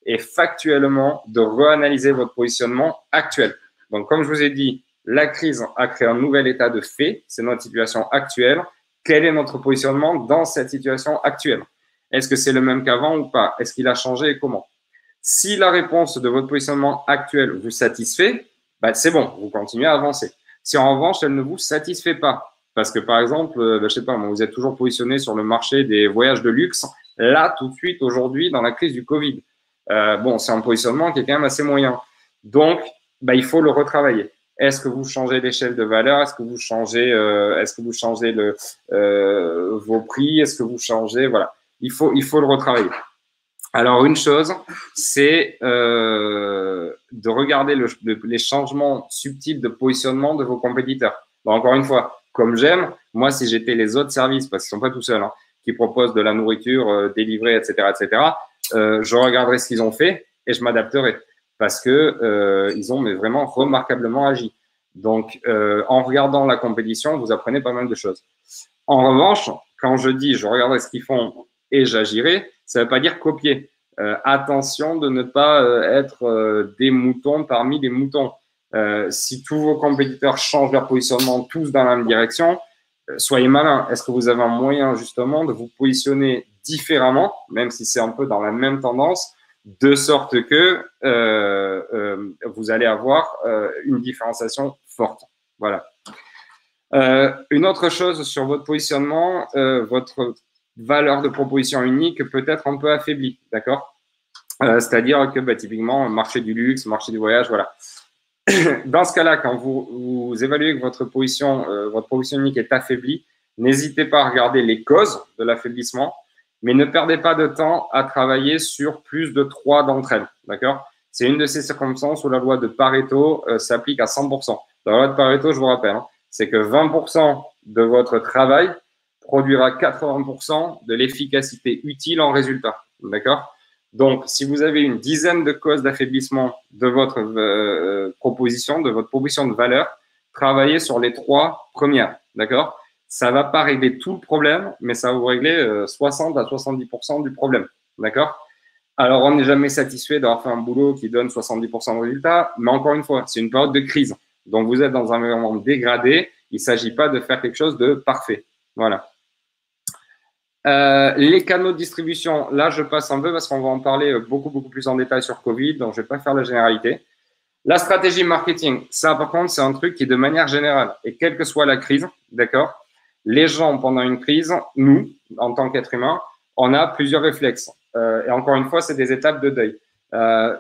et factuellement de réanalyser votre positionnement actuel. Donc, comme je vous ai dit, la crise a créé un nouvel état de fait, c'est notre situation actuelle. Quel est notre positionnement dans cette situation actuelle? Est-ce que c'est le même qu'avant ou pas? Est-ce qu'il a changé et comment? Si la réponse de votre positionnement actuel vous satisfait, bah, c'est bon, vous continuez à avancer. Si en revanche, elle ne vous satisfait pas, parce que par exemple, je sais pas, vous êtes toujours positionné sur le marché des voyages de luxe, là, tout de suite, aujourd'hui, dans la crise du Covid, bon, c'est un positionnement qui est quand même assez moyen. Donc, bah, il faut le retravailler. Est-ce que vous changez l'échelle de valeur? Est-ce que vous changez, vos prix? Est-ce que vous changez, voilà. Il faut le retravailler. Alors, une chose, c'est de regarder les changements subtils de positionnement de vos compétiteurs. Bon, encore une fois, comme j'aime, moi, si j'étais les autres services, parce qu'ils sont pas tout seuls, hein, qui proposent de la nourriture délivrée, etc., je regarderais ce qu'ils ont fait et je m'adapterais parce que ils ont mais vraiment remarquablement agi. Donc, en regardant la compétition, vous apprenez pas mal de choses. En revanche, quand je dis je regarderai ce qu'ils font et j'agirai, ça ne veut pas dire copier. Attention de ne pas être des moutons parmi les moutons. Si tous vos compétiteurs changent leur positionnement tous dans la même direction, soyez malin. Est-ce que vous avez un moyen justement de vous positionner différemment, même si c'est un peu dans la même tendance, de sorte que vous allez avoir une différenciation forte. Voilà. Une autre chose sur votre positionnement, votre valeur de proposition unique peut être un peu affaiblie, d'accord? C'est-à-dire que typiquement, marché du luxe, marché du voyage, voilà. Dans ce cas-là, quand vous évaluez que votre position unique est affaiblie, n'hésitez pas à regarder les causes de l'affaiblissement, mais ne perdez pas de temps à travailler sur plus de 3 d'entre elles, d'accord? C'est une de ces circonstances où la loi de Pareto s'applique à 100%. La loi de Pareto, je vous rappelle, hein, c'est que 20% de votre travail produira 80% de l'efficacité utile en résultat, d'accord? Donc, si vous avez une dizaine de causes d'affaiblissement de votre proposition, de votre proposition de valeur, travaillez sur les 3 premières, d'accord? Ça va pas régler tout le problème, mais ça va vous régler 60 à 70% du problème, d'accord? Alors, on n'est jamais satisfait d'avoir fait un boulot qui donne 70% de résultats, mais encore une fois, c'est une période de crise. Donc, vous êtes dans un environnement dégradé. Il ne s'agit pas de faire quelque chose de parfait. Voilà. Les canaux de distribution, là, je passe un peu parce qu'on va en parler beaucoup plus en détail sur Covid, donc je ne vais pas faire la généralité. La stratégie marketing, ça, par contre, c'est un truc qui est de manière générale. Et quelle que soit la crise, d'accord, les gens, pendant une crise, nous, en tant qu'êtres humains, on a plusieurs réflexes. Et encore une fois, c'est des étapes de deuil.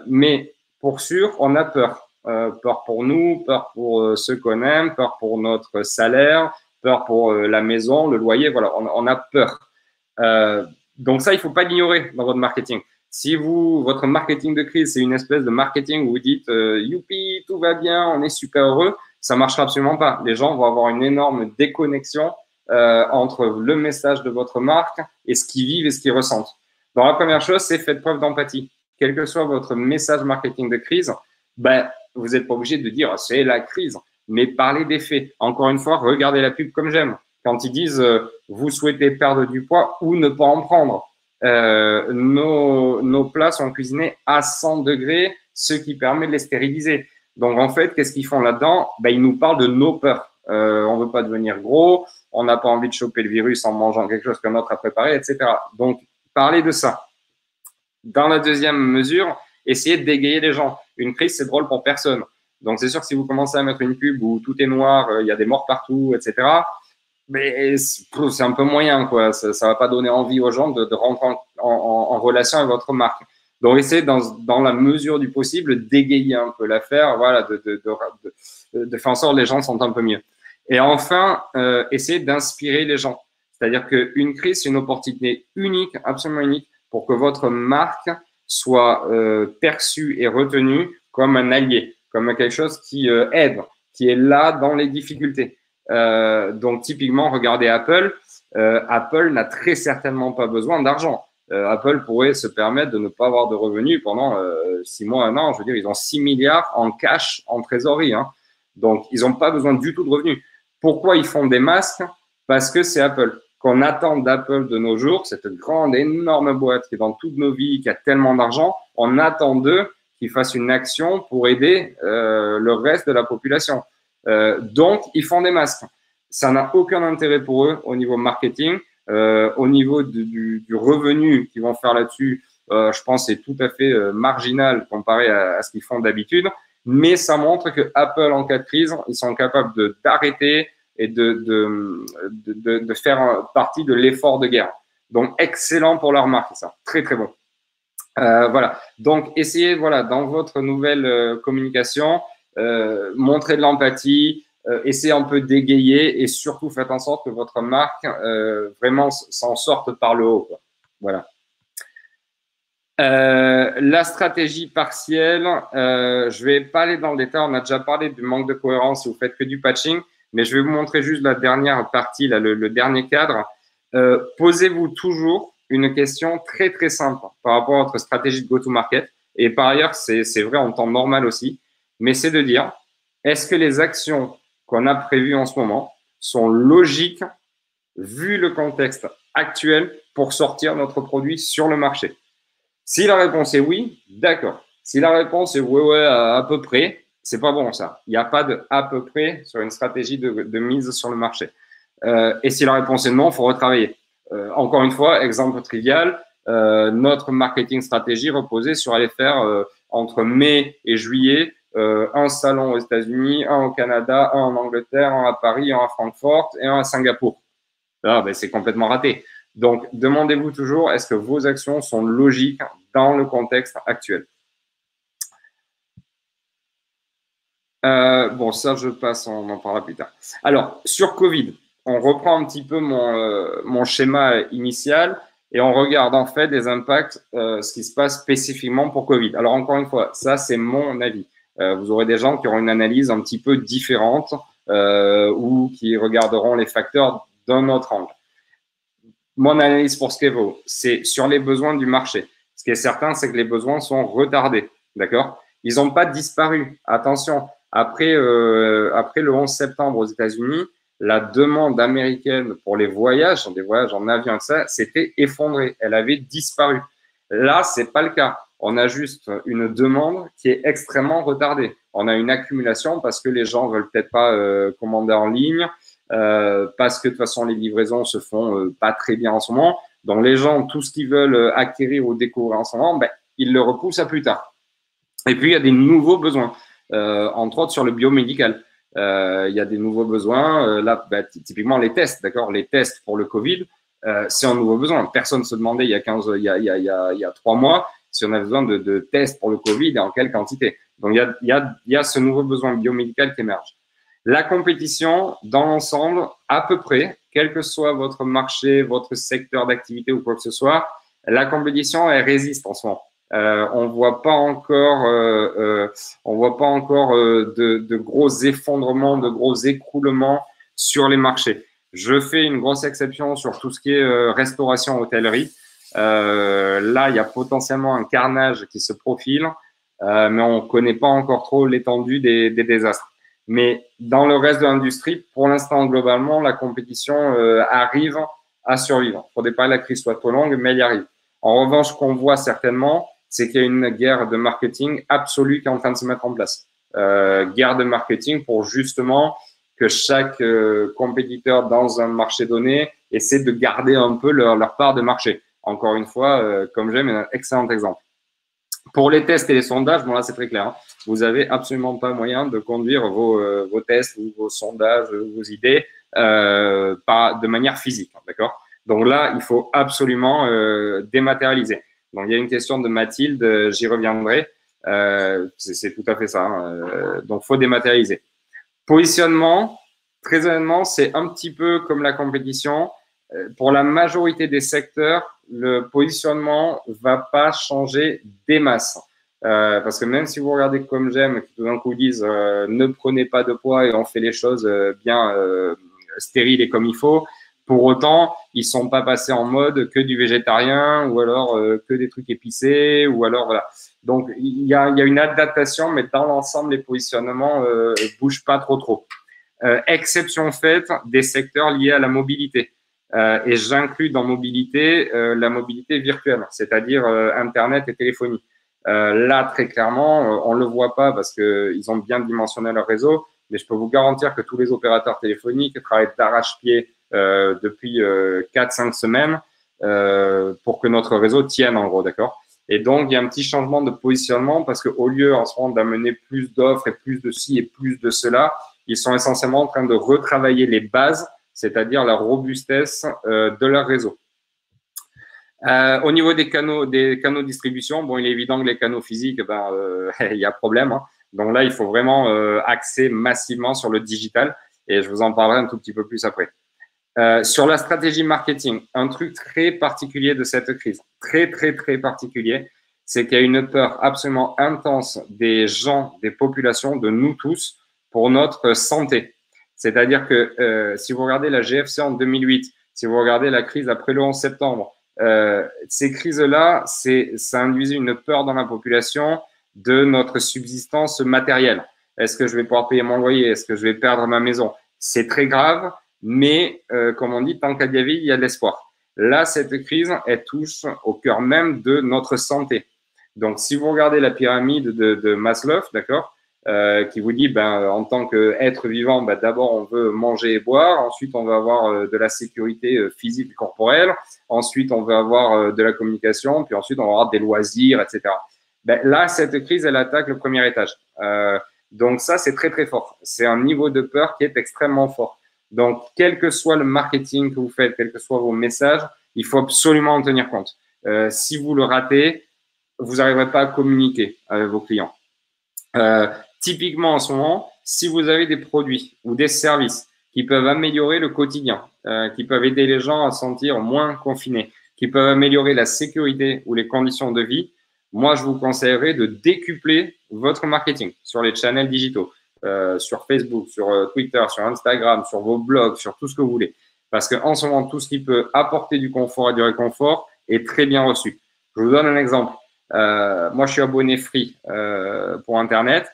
Mais pour sûr, on a peur. Peur pour nous, peur pour ceux qu'on aime, peur pour notre salaire, peur pour la maison, le loyer, voilà, on a peur. Donc ça, il ne faut pas l'ignorer dans votre marketing. Si votre marketing de crise, c'est une espèce de marketing où vous dites youpi, tout va bien, on est super heureux, ça ne marchera absolument pas. Les gens vont avoir une énorme déconnexion entre le message de votre marque et ce qu'ils vivent et ce qu'ils ressentent. Donc la première chose, c'est faites preuve d'empathie. Quel que soit votre message marketing de crise, vous n'êtes pas obligé de dire c'est la crise, mais parlez des faits. Encore une fois, regardez la pub comme j'aime. Quand ils disent vous souhaitez perdre du poids ou ne pas en prendre. Nos plats sont cuisinés à 100 degrés, ce qui permet de les stériliser. Donc en fait, qu'est-ce qu'ils font là-dedans? Ils nous parlent de nos peurs. On veut pas devenir gros, on n'a pas envie de choper le virus en mangeant quelque chose qu'un autre a préparé, etc. Donc parlez de ça. Dans la deuxième mesure, essayez de dégayer les gens. Une crise, c'est drôle pour personne. Donc c'est sûr que si vous commencez à mettre une pub où tout est noir, il y a des morts partout, etc., mais c'est un peu moyen, quoi. Ça va pas donner envie aux gens de rentrer en relation avec votre marque. Donc, essayez dans la mesure du possible d'égayer un peu l'affaire, voilà, de faire en sorte que les gens sont un peu mieux. Et enfin, essayez d'inspirer les gens. C'est-à-dire qu'une crise, c'est une opportunité unique, absolument unique, pour que votre marque soit perçue et retenue comme un allié, comme quelque chose qui aide, qui est là dans les difficultés. Donc, typiquement, regardez Apple. Apple n'a très certainement pas besoin d'argent. Apple pourrait se permettre de ne pas avoir de revenus pendant 6 mois, 1 an. Je veux dire, ils ont 6 milliards en cash, en trésorerie. Hein. Donc, ils n'ont pas besoin du tout de revenus. Pourquoi ils font des masques? Parce que c'est Apple. qu'on attend d'Apple de nos jours, cette grande, énorme boîte qui est dans toutes nos vies, qui a tellement d'argent, on attend d'eux qu'ils fassent une action pour aider le reste de la population. Donc, ils font des masques. Ça n'a aucun intérêt pour eux au niveau marketing, au niveau du revenu qu'ils vont faire là-dessus. Je pense que c'est tout à fait marginal comparé à ce qu'ils font d'habitude. Mais ça montre que Apple, en cas de crise, ils sont capables d'arrêter et de faire partie de l'effort de guerre. Donc, excellent pour leur marque, ça. Très, très bon. Voilà. Donc, essayez, voilà, dans votre nouvelle communication, montrer de l'empathie, essayez un peu d'égayer et surtout faites en sorte que votre marque vraiment s'en sorte par le haut, quoi. Voilà. La stratégie partielle, je vais pas aller dans le détail, on a déjà parlé du manque de cohérence si vous faites que du patching, mais je vais vous montrer juste la dernière partie, là, le dernier cadre. Posez-vous toujours une question très très simple par rapport à votre stratégie de go-to-market, et par ailleurs c'est vrai en temps normal aussi, mais c'est de dire, est-ce que les actions qu'on a prévues en ce moment sont logiques vu le contexte actuel pour sortir notre produit sur le marché? Si la réponse est oui, d'accord. Si la réponse est ouais, à peu près, c'est pas bon ça. Il n'y a pas de à peu près sur une stratégie de mise sur le marché. Et si la réponse est non, il faut retravailler. Encore une fois, exemple trivial, notre marketing stratégie reposait sur aller faire entre mai et juillet un salon aux États-Unis, un au Canada, un en Angleterre, un à Paris, un à Francfort et un à Singapour. Là, ben, c'est complètement raté. Donc, demandez-vous toujours, est-ce que vos actions sont logiques dans le contexte actuel? Bon, ça, je passe, on en parlera plus tard. Alors, sur Covid, on reprend un petit peu mon schéma initial et on regarde en fait des impacts, ce qui se passe spécifiquement pour Covid. Alors, encore une fois, ça, c'est mon avis. Vous aurez des gens qui auront une analyse un petit peu différente ou qui regarderont les facteurs d'un autre angle. Mon analyse pour Skevo, c'est sur les besoins du marché. Ce qui est certain, c'est que les besoins sont retardés. D'accord? Ils n'ont pas disparu. Attention, après le 11 septembre aux États-Unis, la demande américaine pour les voyages, des voyages en avion, ça, s'était effondrée. Elle avait disparu. Là, c'est pas le cas. On a juste une demande qui est extrêmement retardée. On a une accumulation parce que les gens veulent peut-être pas commander en ligne. Parce que de toute façon les livraisons se font pas très bien en ce moment. Donc les gens, tout ce qu'ils veulent acquérir ou découvrir en ce moment, ben, ils le repoussent à plus tard. Et puis il y a des nouveaux besoins, entre autres sur le biomédical. Il y a des nouveaux besoins. Là, ben, typiquement les tests, d'accord. Les tests pour le Covid, c'est un nouveau besoin. Personne ne se demandait il y a 3 mois si on avait besoin de tests pour le Covid et en quelle quantité. Donc il y a ce nouveau besoin biomédical qui émerge. La compétition, dans l'ensemble, à peu près, quel que soit votre marché, votre secteur d'activité ou quoi que ce soit, la compétition, elle résiste en ce moment. On voit pas encore de gros effondrements, de gros écroulements sur les marchés. Je fais une grosse exception sur tout ce qui est restauration, hôtellerie. Là, il y a potentiellement un carnage qui se profile, mais on connaît pas encore trop l'étendue des désastres. Mais dans le reste de l'industrie, pour l'instant, globalement, la compétition arrive à survivre. Il ne faudrait pas que la crise soit trop longue, mais elle y arrive. En revanche, ce qu'on voit certainement, c'est qu'il y a une guerre de marketing absolue qui est en train de se mettre en place. Guerre de marketing pour justement que chaque compétiteur dans un marché donné essaie de garder un peu leur part de marché. Encore une fois, comme j'aime, un excellent exemple. Pour les tests et les sondages, bon là c'est très clair, hein. Vous n'avez absolument pas moyen de conduire vos tests ou vos sondages, vos idées de manière physique, hein, d'accord? Donc là, il faut absolument dématérialiser. Donc il y a une question de Mathilde, j'y reviendrai. C'est tout à fait ça. Hein. Donc il faut dématérialiser. Positionnement, très honnêtement, c'est un petit peu comme la compétition. Pour la majorité des secteurs, le positionnement va pas changer des masses. Parce que même si vous regardez comme j'aime, qui tout d'un coup disent ne prenez pas de poids et on fait les choses bien stériles et comme il faut, pour autant, ils sont pas passés en mode que du végétarien ou alors que des trucs épicés ou alors voilà. Donc il y a une adaptation, mais dans l'ensemble, les positionnements bougent pas trop. Exception faite des secteurs liés à la mobilité. Et j'inclus dans mobilité la mobilité virtuelle, c'est-à-dire Internet et téléphonie. Là, très clairement, on ne le voit pas parce qu'ils ont bien dimensionné leur réseau, mais je peux vous garantir que tous les opérateurs téléphoniques travaillent d'arrache-pied depuis 4-5 semaines pour que notre réseau tienne, en gros, d'accord? Et donc, il y a un petit changement de positionnement parce qu'au lieu, en ce moment, d'amener plus d'offres et plus de ci et plus de cela, ils sont essentiellement en train de retravailler les bases, c'est-à-dire la robustesse de leur réseau. Au niveau des canaux de distribution, bon, il est évident que les canaux physiques, il y a problème. Hein. Donc là, il faut vraiment axer massivement sur le digital et je vous en parlerai un tout petit peu plus après. Sur la stratégie marketing, un truc très particulier de cette crise, très particulier, c'est qu'il y a une peur absolument intense des gens, des populations, de nous tous, pour notre santé. C'est-à-dire que si vous regardez la GFC en 2008, si vous regardez la crise après le 11 septembre, ces crises-là, ça induisait une peur dans la population de notre subsistance matérielle. Est-ce que je vais pouvoir payer mon loyer? Est-ce que je vais perdre ma maison? C'est très grave, mais comme on dit, tant qu'il y a vie, il y a de l'espoir. Là, cette crise, elle touche au cœur même de notre santé. Donc, si vous regardez la pyramide de Maslow, d'accord, qui vous dit, en tant qu'être vivant, d'abord on veut manger et boire, ensuite on veut avoir de la sécurité physique et corporelle, ensuite on veut avoir de la communication, puis ensuite on va avoir des loisirs, etc. Là, cette crise, elle attaque le premier étage. Donc ça, c'est très fort. C'est un niveau de peur qui est extrêmement fort. Donc, quel que soit le marketing que vous faites, quels que soient vos messages, il faut absolument en tenir compte. Si vous le ratez, vous n'arriverez pas à communiquer avec vos clients. Typiquement, en ce moment, si vous avez des produits ou des services qui peuvent améliorer le quotidien, qui peuvent aider les gens à se sentir moins confinés, qui peuvent améliorer la sécurité ou les conditions de vie, moi, je vous conseillerais de décupler votre marketing sur les channels digitaux, sur Facebook, sur Twitter, sur Instagram, sur vos blogs, sur tout ce que vous voulez. Parce qu'en ce moment, tout ce qui peut apporter du confort et du réconfort est très bien reçu. Je vous donne un exemple. Moi, je suis abonné Free pour Internet.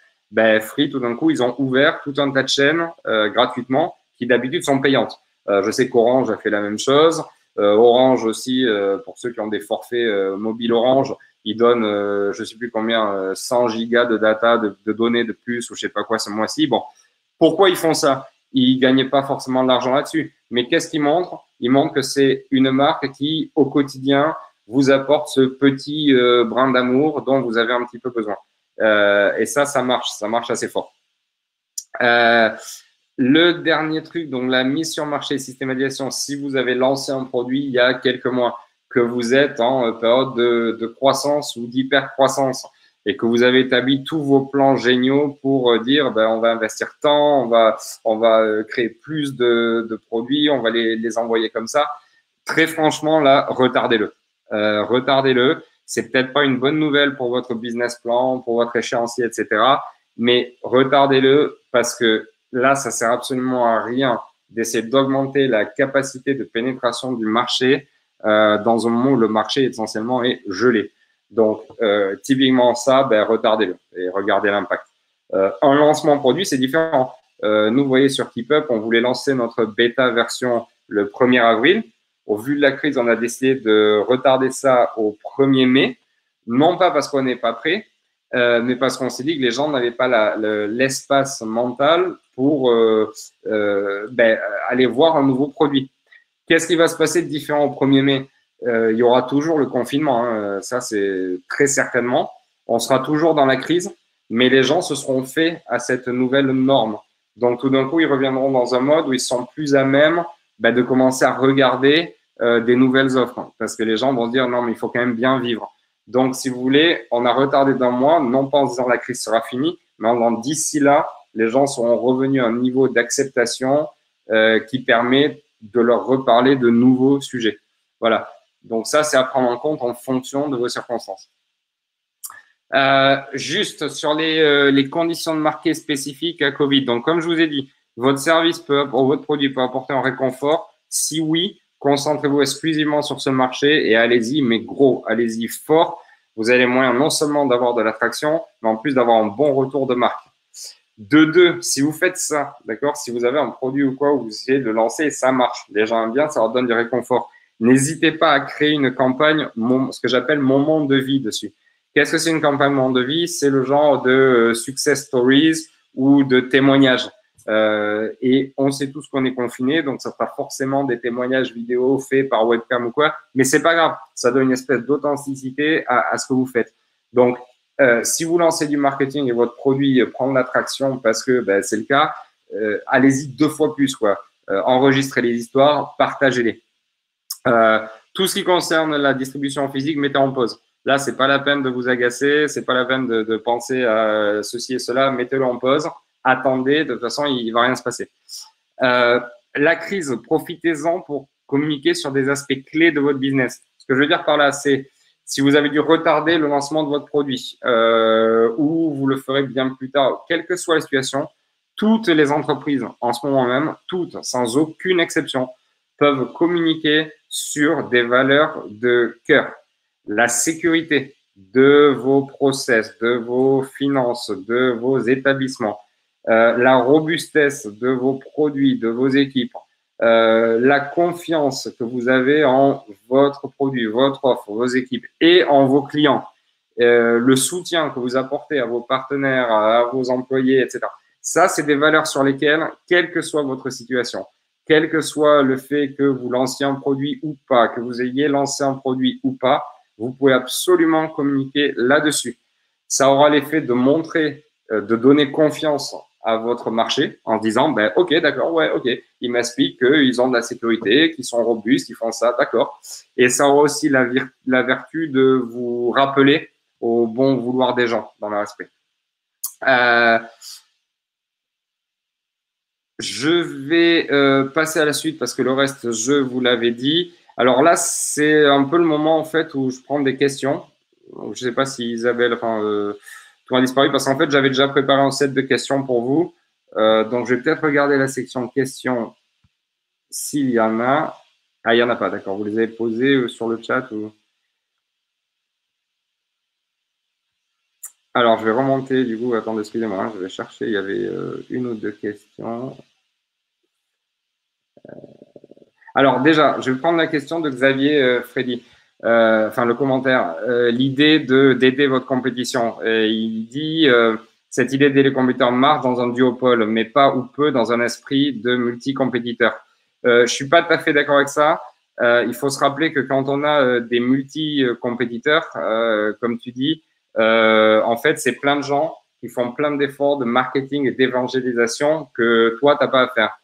Free, tout d'un coup, ils ont ouvert tout un tas de chaînes gratuitement qui d'habitude sont payantes. Je sais qu'Orange a fait la même chose. Orange aussi, pour ceux qui ont des forfaits mobiles Orange, ils donnent, je ne sais plus combien, 100 gigas de data, de données de plus ou je sais pas quoi ce mois-ci. Bon, pourquoi ils font ça? Ils gagnaient pas forcément de l'argent là-dessus. Mais qu'est-ce qu'ils montrent? Ils montrent que c'est une marque qui, au quotidien, vous apporte ce petit brin d'amour dont vous avez un petit peu besoin. Et ça marche assez fort. Le dernier truc, donc la mise sur marché, systématisation, si vous avez lancé un produit il y a quelques mois, que vous êtes en période de croissance ou d'hyper-croissance et que vous avez établi tous vos plans géniaux pour dire on va investir tant, on va créer plus de produits, on va les envoyer comme ça. Très franchement, là, retardez-le. Retardez-le. C'est peut-être pas une bonne nouvelle pour votre business plan, pour votre échéancier, etc. Mais retardez-le parce que là, ça sert absolument à rien d'essayer d'augmenter la capacité de pénétration du marché dans un moment où le marché essentiellement est gelé. Donc, typiquement ça, retardez-le et regardez l'impact. Un lancement produit, c'est différent. Nous, vous voyez, sur KeepUp, on voulait lancer notre bêta version le 1er avril. Au vu de la crise, on a décidé de retarder ça au 1er mai. Non pas parce qu'on n'est pas prêt, mais parce qu'on s'est dit que les gens n'avaient pas l'espace mental pour aller voir un nouveau produit. Qu'est-ce qui va se passer de différent au 1er mai? Il y aura toujours le confinement, hein, ça c'est très certainement. On sera toujours dans la crise, mais les gens se seront faits à cette nouvelle norme. Donc tout d'un coup, ils reviendront dans un mode où ils sont plus à même de commencer à regarder des nouvelles offres, hein, parce que les gens vont se dire non, mais il faut quand même bien vivre. Donc si vous voulez, on a retardé d'un mois, non pas en disant la crise sera finie, mais en disant d'ici là, les gens seront revenus à un niveau d'acceptation qui permet de leur reparler de nouveaux sujets. Voilà. Donc ça, c'est à prendre en compte en fonction de vos circonstances. Juste sur les conditions de marché spécifiques à Covid. Donc, comme je vous ai dit, votre service ou votre produit peut apporter un réconfort. Si oui, concentrez-vous exclusivement sur ce marché et allez-y, mais gros, allez-y fort. Vous avez les moyens non seulement d'avoir de l'attraction, mais en plus d'avoir un bon retour de marque. De deux, si vous faites ça, d'accord, si vous avez un produit ou quoi, où vous essayez de le lancer et ça marche, les gens aiment bien, ça leur donne du réconfort. N'hésitez pas à créer une campagne, ce que j'appelle moment de vie dessus. Qu'est-ce que c'est une campagne moment de vie? C'est le genre de success stories ou de témoignages. Et on sait tous qu'on est confiné, donc ça sera forcément des témoignages vidéo faits par webcam ou quoi, mais c'est pas grave, ça donne une espèce d'authenticité à ce que vous faites. Donc, si vous lancez du marketing et votre produit prend de l'attraction parce que ben, c'est le cas, allez-y 2 fois plus, quoi. Enregistrez les histoires, partagez-les. Tout ce qui concerne la distribution physique, mettez en pause. Là, c'est pas la peine de vous agacer, c'est pas la peine de penser à ceci et cela, mettez-le en pause. Attendez, de toute façon, il va rien se passer. La crise, profitez-en pour communiquer sur des aspects clés de votre business. Ce que je veux dire par là, c'est si vous avez dû retarder le lancement de votre produit ou vous le ferez bien plus tard, quelle que soit la situation, toutes les entreprises en ce moment même, toutes, sans aucune exception, peuvent communiquer sur des valeurs de cœur. La sécurité de vos process, de vos finances, de vos établissements, la robustesse de vos produits, de vos équipes, la confiance que vous avez en votre produit, votre offre, vos équipes et en vos clients, le soutien que vous apportez à vos partenaires, à vos employés, etc. Ça, c'est des valeurs sur lesquelles, quelle que soit votre situation, quel que soit le fait que vous lanciez un produit ou pas, que vous ayez lancé un produit ou pas, vous pouvez absolument communiquer là-dessus. Ça aura l'effet de montrer, de donner confiance à votre marché en disant, ben, OK, d'accord, ouais, OK. Ils m'expliquent qu'ils ont de la sécurité, qu'ils sont robustes, ils font ça, d'accord. Et ça aura aussi la vertu de vous rappeler au bon vouloir des gens dans leur esprit. Je vais passer à la suite parce que le reste, je vous l'avais dit. Alors là, c'est un peu le moment en fait où je prends des questions. Je ne sais pas si Isabelle, tout a disparu parce qu'en fait, j'avais déjà préparé un set de questions pour vous. Donc, je vais peut-être regarder la section questions s'il y en a. Ah, il n'y en a pas, d'accord. Vous les avez posées sur le chat ou... Alors, je vais remonter du coup. Attendez, excusez-moi, hein, je vais chercher. Il y avait une ou deux questions. Alors déjà, je vais prendre la question de Xavier Freddy, enfin le commentaire, l'idée d'aider votre compétition. Il dit cette idée d'aider les compétiteurs marche dans un duopole, mais pas ou peu dans un esprit de multi-compétiteurs. Je suis pas tout à fait d'accord avec ça. Il faut se rappeler que quand on a des multi-compétiteurs, comme tu dis, en fait, c'est plein de gens qui font plein d'efforts de marketing et d'évangélisation que toi, t'as pas à faire.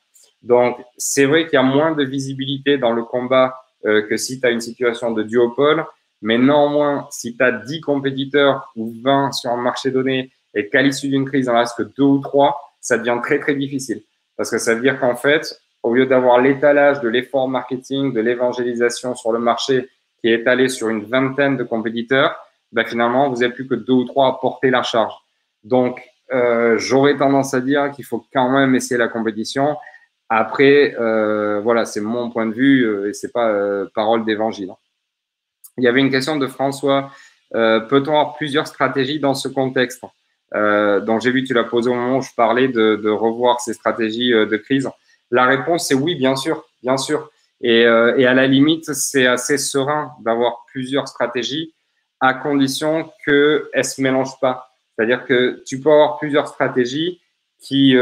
Donc, c'est vrai qu'il y a moins de visibilité dans le combat que si tu as une situation de duopole, mais néanmoins, si tu as 10 compétiteurs ou 20 sur un marché donné et qu'à l'issue d'une crise, il en reste que 2 ou 3, ça devient très, très difficile. Parce que ça veut dire qu'en fait, au lieu d'avoir l'étalage de l'effort marketing, de l'évangélisation sur le marché qui est étalé sur une vingtaine de compétiteurs, ben finalement, vous n'avez plus que 2 ou 3 à porter la charge. Donc, j'aurais tendance à dire qu'il faut quand même essayer la compétition. Après, voilà, c'est mon point de vue et c'est pas parole d'évangile. Il y avait une question de François. Peut-on avoir plusieurs stratégies dans ce contexte? Donc, j'ai vu que tu l'as posé au moment où je parlais de revoir ces stratégies de crise. La réponse, c'est oui, bien sûr, bien sûr. Et à la limite, c'est assez serein d'avoir plusieurs stratégies à condition qu'elles ne se mélangent pas. C'est-à-dire que tu peux avoir plusieurs stratégies qui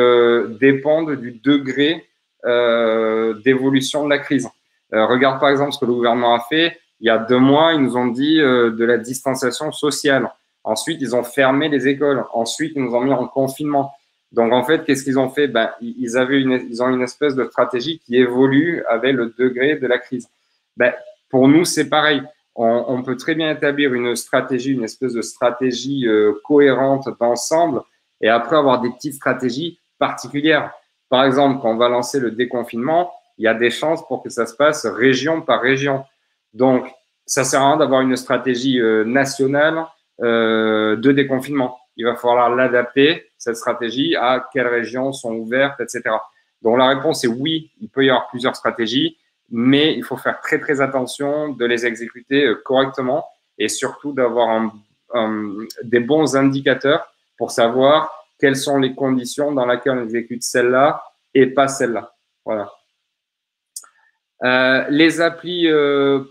dépendent du degré d'évolution de la crise. Regarde par exemple ce que le gouvernement a fait. Il y a 2 mois, ils nous ont dit de la distanciation sociale. Ensuite, ils ont fermé les écoles. Ensuite, ils nous ont mis en confinement. Donc, en fait, qu'est-ce qu'ils ont fait? Ben, ils ont une espèce de stratégie qui évolue avec le degré de la crise. Ben, pour nous, c'est pareil. On peut très bien établir une stratégie, une espèce de stratégie cohérente d'ensemble et après avoir des petites stratégies particulières. Par exemple, quand on va lancer le déconfinement, il y a des chances pour que ça se passe région par région. Donc, ça sert à rien d'avoir une stratégie nationale de déconfinement. Il va falloir l'adapter, cette stratégie, à quelles régions sont ouvertes, etc. Donc, la réponse est oui, il peut y avoir plusieurs stratégies, mais il faut faire très, très attention de les exécuter correctement et surtout d'avoir des bons indicateurs pour savoir quelles sont les conditions dans lesquelles on exécute celle-là et pas celle-là. Voilà. Les applis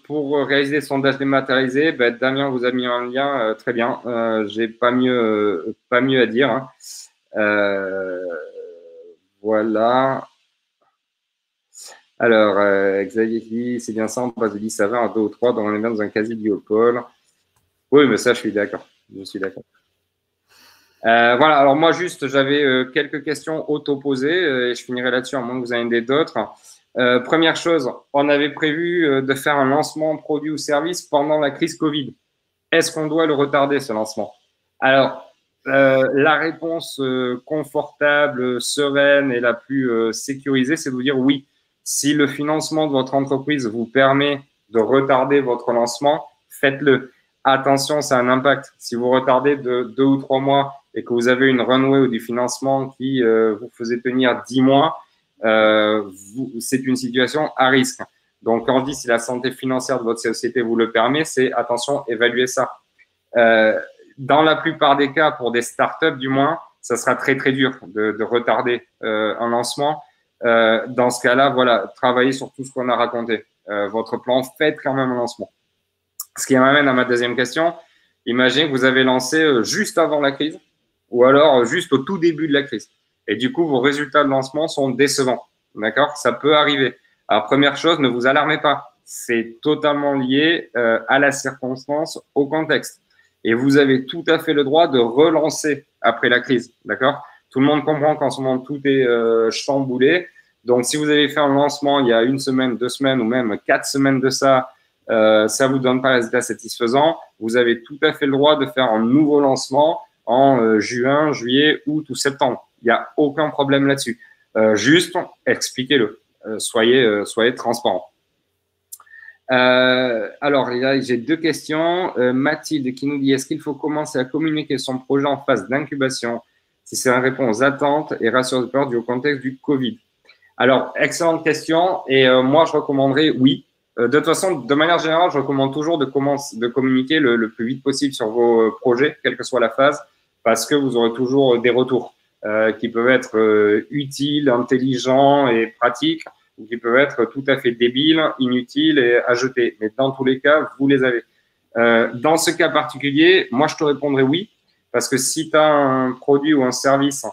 pour réaliser des sondages dématérialisés, ben, Damien vous a mis un lien, très bien. J'ai pas mieux à dire. Hein. Voilà. Alors, Xavier dit, c'est bien ça, on passe de 10 à 20 à 2 ou 3 dans un quasi-duopole. Oui, mais ça, je suis d'accord. Je suis d'accord. Voilà, alors moi, juste, j'avais quelques questions auto-posées et je finirai là-dessus, à moins que vous en ayez d'autres. Première chose, on avait prévu de faire un lancement produit ou service pendant la crise Covid. Est-ce qu'on doit le retarder, ce lancement? Alors, la réponse confortable, sereine et la plus sécurisée, c'est de vous dire oui. Si le financement de votre entreprise vous permet de retarder votre lancement, faites-le. Attention, ça a un impact. Si vous retardez de 2 ou 3 mois et que vous avez une runway ou du financement qui vous faisait tenir 10 mois, c'est une situation à risque. Donc, quand je dis si la santé financière de votre société vous le permet, c'est attention, évaluez ça. Dans la plupart des cas, pour des startups du moins, ça sera très très dur de retarder un lancement. Dans ce cas-là, voilà, travaillez sur tout ce qu'on a raconté. Votre plan, faites quand même un lancement. Ce qui m'amène à ma deuxième question. Imaginez que vous avez lancé juste avant la crise ou alors juste au tout début de la crise. Et du coup, vos résultats de lancement sont décevants. D'accord? Ça peut arriver. Alors, première chose, ne vous alarmez pas. C'est totalement lié à la circonstance, au contexte. Et vous avez tout à fait le droit de relancer après la crise. D'accord? Tout le monde comprend qu'en ce moment, tout est chamboulé. Donc, si vous avez fait un lancement il y a 1 semaine, 2 semaines ou même 4 semaines de ça, ça vous donne pas un résultat satisfaisant, vous avez tout à fait le droit de faire un nouveau lancement en juin, juillet, août ou septembre. Il n'y a aucun problème là-dessus. Juste, expliquez-le. Soyez transparent. Alors, là, j'ai 2 questions. Mathilde qui nous dit, est-ce qu'il faut commencer à communiquer son projet en phase d'incubation si c'est une réponse aux attentes et rassure peur du contexte du Covid? Alors, excellente question. Et moi, je recommanderais oui. De toute façon, de manière générale, je recommande toujours de communiquer le plus vite possible sur vos projets, quelle que soit la phase, parce que vous aurez toujours des retours qui peuvent être utiles, intelligents et pratiques, ou qui peuvent être tout à fait débiles, inutiles et à jeter. Mais dans tous les cas, vous les avez. Dans ce cas particulier, moi, je te répondrai oui, parce que si tu as un produit ou un service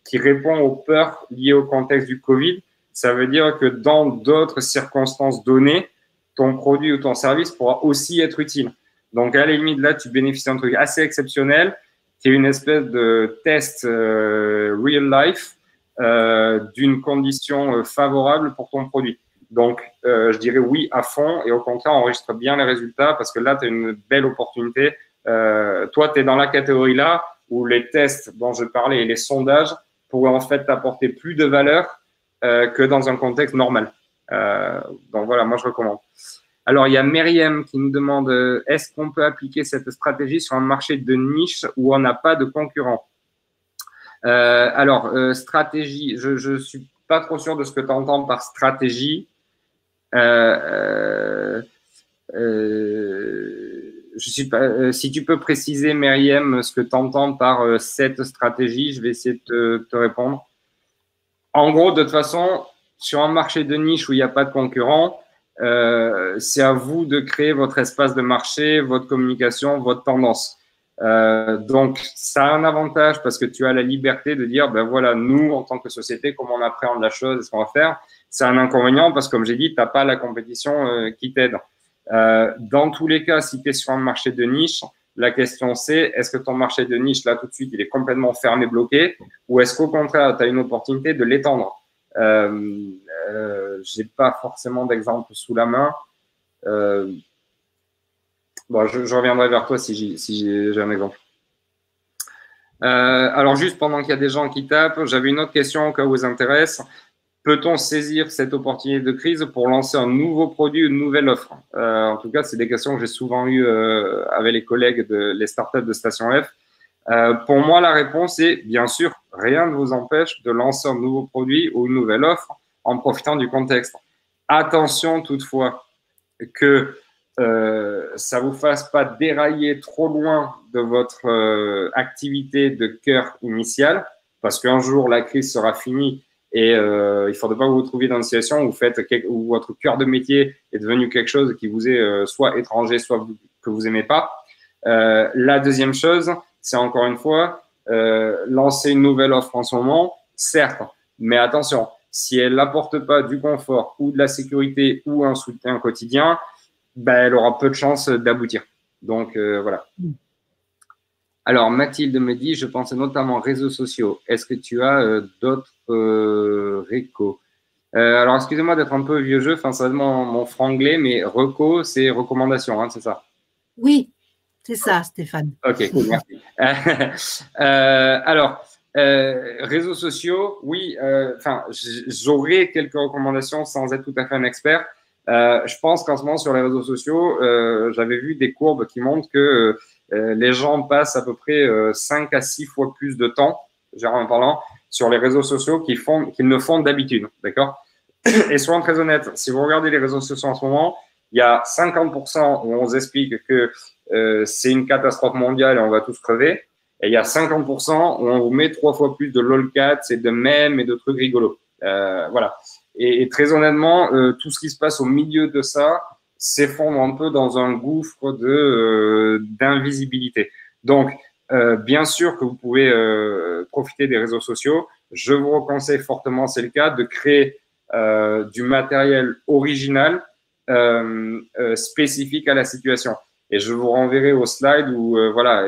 qui répond aux peurs liées au contexte du Covid, ça veut dire que dans d'autres circonstances données, ton produit ou ton service pourra aussi être utile. Donc, à la limite, là, tu bénéficies d'un truc assez exceptionnel, qui est une espèce de test real life d'une condition favorable pour ton produit. Donc, je dirais oui à fond et au contraire, enregistre bien les résultats parce que là, tu as une belle opportunité. Toi, tu es dans la catégorie là où les tests dont je parlais et les sondages pourraient en fait t'apporter plus de valeur que dans un contexte normal. Donc voilà, moi je recommande. Alors il y a Myriam qui nous demande est-ce qu'on peut appliquer cette stratégie sur un marché de niche où on n'a pas de concurrents? Stratégie, je suis pas trop sûr de ce que tu entends par stratégie. Je suis pas, si tu peux préciser, Myriam, ce que tu entends par cette stratégie, je vais essayer de te répondre. En gros, de toute façon, sur un marché de niche où il n'y a pas de concurrents, c'est à vous de créer votre espace de marché, votre communication, votre tendance. Donc, ça a un avantage parce que tu as la liberté de dire, ben voilà, nous, en tant que société, comment on appréhende la chose et ce qu'on va faire. C'est un inconvénient parce que, comme j'ai dit, tu n'as pas la compétition qui t'aide. Dans tous les cas, si tu es sur un marché de niche, la question c'est, est-ce que ton marché de niche, là, tout de suite, il est complètement fermé, bloqué, ou est-ce qu'au contraire, tu as une opportunité de l'étendre? J'ai pas forcément d'exemple sous la main. Bon, je reviendrai vers toi si j'ai un exemple. Alors, juste pendant qu'il y a des gens qui tapent, j'avais une autre question au cas où vous intéresse. Peut-on saisir cette opportunité de crise pour lancer un nouveau produit, une nouvelle offre? En tout cas, c'est des questions que j'ai souvent eues avec les collègues les startups de Station F. Pour moi, la réponse est bien sûr, rien ne vous empêche de lancer un nouveau produit ou une nouvelle offre en profitant du contexte. Attention toutefois que ça vous fasse pas dérailler trop loin de votre activité de cœur initiale, parce qu'un jour la crise sera finie et il ne faudrait pas que vous vous trouviez dans une situation où votre cœur de métier est devenu quelque chose qui vous est soit étranger, soit que vous aimez pas. La deuxième chose, c'est encore une fois lancer une nouvelle offre en ce moment, certes, mais attention, si elle n'apporte pas du confort ou de la sécurité ou un soutien quotidien, ben, elle aura peu de chances d'aboutir. Donc, voilà. Alors, Mathilde me dit, je pensais notamment aux réseaux sociaux. Est-ce que tu as d'autres récos? Alors, excusez-moi d'être un peu vieux jeu, enfin, ça va être mon franglais, mais reco, c'est recommandation, hein, c'est ça? Oui, c'est ça, Stéphane. Ok, cool, merci. Alors, réseaux sociaux, oui, enfin, j'aurais quelques recommandations sans être tout à fait un expert. Je pense qu'en ce moment, sur les réseaux sociaux, j'avais vu des courbes qui montrent que les gens passent à peu près 5 à 6 fois plus de temps, généralement parlant, sur les réseaux sociaux qu'ils ne font d'habitude. D'accord? Et soyons très honnêtes, si vous regardez les réseaux sociaux en ce moment, il y a 50% où on vous explique que c'est une catastrophe mondiale et on va tous crever. Et il y a 50% où on vous met 3 fois plus de lolcats et de mèmes et de trucs rigolos. Voilà. Et très honnêtement, tout ce qui se passe au milieu de ça s'effondre un peu dans un gouffre d'invisibilité. Donc, bien sûr que vous pouvez profiter des réseaux sociaux. Je vous conseille fortement, c'est le cas, de créer du matériel original spécifique à la situation. Et je vous renverrai au slide où, voilà,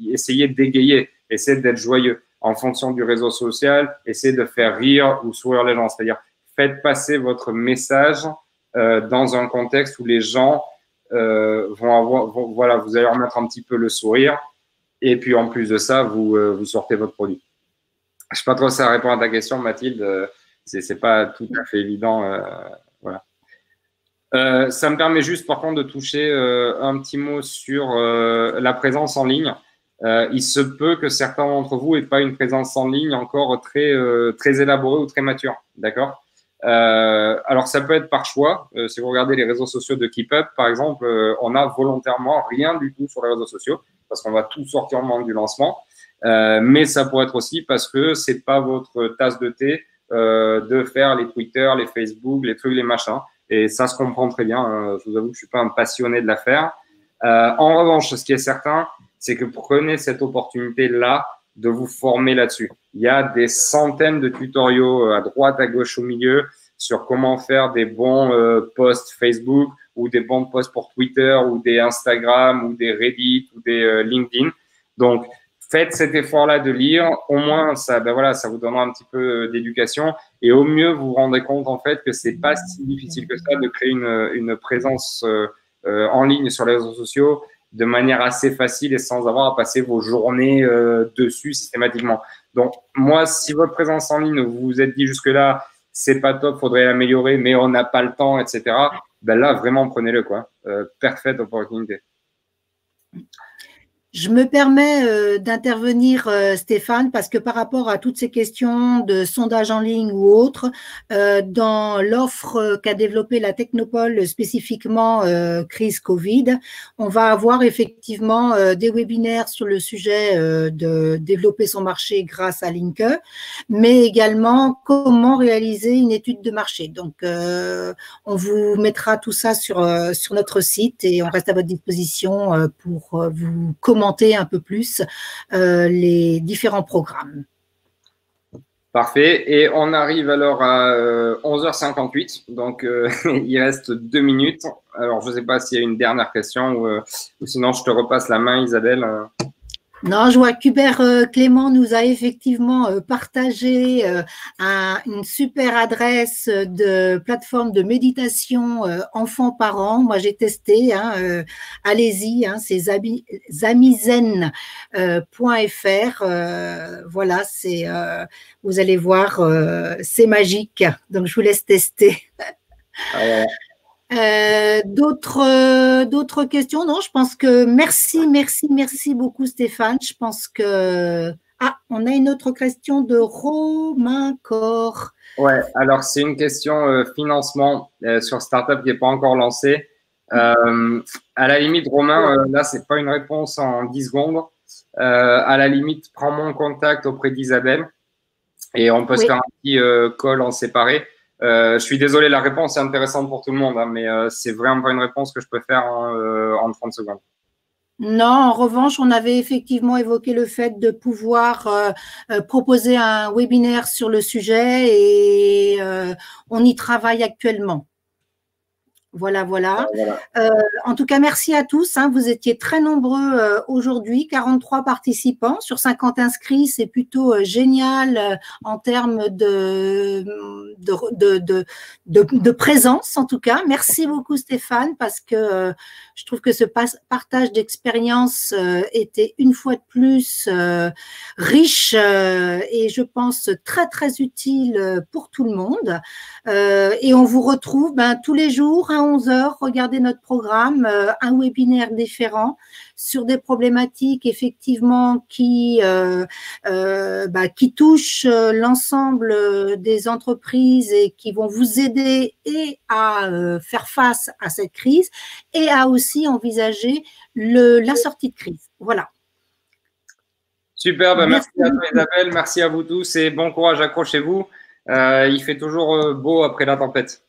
essayez d'égayer, essayez d'être joyeux en fonction du réseau social, essayez de faire rire ou sourire les gens. C'est-à-dire, faites passer votre message dans un contexte où les gens voilà, vous allez remettre un petit peu le sourire. Et puis, en plus de ça, vous sortez votre produit. Je ne sais pas trop si ça répond à ta question, Mathilde. C'est pas tout à fait évident. Voilà. Ça me permet juste, par contre, de toucher un petit mot sur la présence en ligne. Il se peut que certains d'entre vous n'aient pas une présence en ligne encore très élaborée ou très mature. D'accord? Alors, ça peut être par choix. Si vous regardez les réseaux sociaux de KeepUp, par exemple, on n'a volontairement rien du tout sur les réseaux sociaux parce qu'on va tout sortir au moment du lancement. Mais ça pourrait être aussi parce que c'est pas votre tasse de thé de faire les Twitter, les Facebook, les trucs, les machins. Et ça se comprend très bien. Je vous avoue que je suis pas un passionné de l'affaire. En revanche, ce qui est certain, c'est que prenez cette opportunité-là de vous former là-dessus. Il y a des centaines de tutoriaux à droite, à gauche, au milieu sur comment faire des bons posts Facebook ou des bons posts pour Twitter ou des Instagram ou des Reddit ou des LinkedIn. Donc, faites cet effort-là de lire. Au moins, ça, ben voilà, ça vous donnera un petit peu d'éducation. Et au mieux, vous vous rendrez compte en fait que c'est pas si difficile que ça de créer une présence en ligne sur les réseaux sociaux de manière assez facile et sans avoir à passer vos journées dessus systématiquement. Donc, moi, si votre présence en ligne, vous vous êtes dit jusque-là, c'est pas top, faudrait l'améliorer, mais on n'a pas le temps, etc. Ben là, vraiment, prenez-le, quoi. Parfaite opportunité. Je me permets d'intervenir, Stéphane, parce que par rapport à toutes ces questions de sondage en ligne ou autres, dans l'offre qu'a développée la Technopole, spécifiquement crise Covid, on va avoir effectivement des webinaires sur le sujet de développer son marché grâce à Linke, mais également comment réaliser une étude de marché. Donc, on vous mettra tout ça sur notre site et on reste à votre disposition pour vous commenter un peu plus les différents programmes. Parfait. Et on arrive alors à 11h58. Donc, il reste 2 minutes. Alors, je ne sais pas s'il y a une dernière question ou sinon, je te repasse la main, Isabelle. Non, je vois qu'Hubert Clément nous a effectivement partagé une super adresse de plateforme de méditation enfants-parents. Moi, j'ai testé. Allez-y, c'est zamizen.fr. Voilà, vous allez voir, c'est magique. Donc, je vous laisse tester. D'autres questions? Non, je pense que merci beaucoup Stéphane. Je pense que on a une autre question de Romain Cor. Ouais, alors c'est une question financement sur Startup qui n'est pas encore lancée. À la limite, Romain, là, c'est pas une réponse en 10 secondes. À la limite, prends mon contact auprès d'Isabelle et on peut se faire un petit call en séparé. Je suis désolé, la réponse est intéressante pour tout le monde, hein, mais c'est vraiment pas une réponse que je peux faire en 30 secondes. Non, en revanche, on avait effectivement évoqué le fait de pouvoir proposer un webinaire sur le sujet et on y travaille actuellement. Voilà. En tout cas, merci à tous. Hein, vous étiez très nombreux aujourd'hui, 43 participants sur 50 inscrits. C'est plutôt génial en termes de présence, en tout cas. Merci beaucoup, Stéphane, parce que je trouve que ce partage d'expérience était une fois de plus riche et je pense très, très utile pour tout le monde. Et on vous retrouve tous les jours à 11 h. Regardez notre programme, un webinaire différent sur des problématiques effectivement qui touchent l'ensemble des entreprises et qui vont vous aider et à faire face à cette crise et à aussi envisager la sortie de crise. Voilà. Super, merci à toi Isabelle, merci à vous tous et bon courage, accrochez-vous. Il fait toujours beau après la tempête.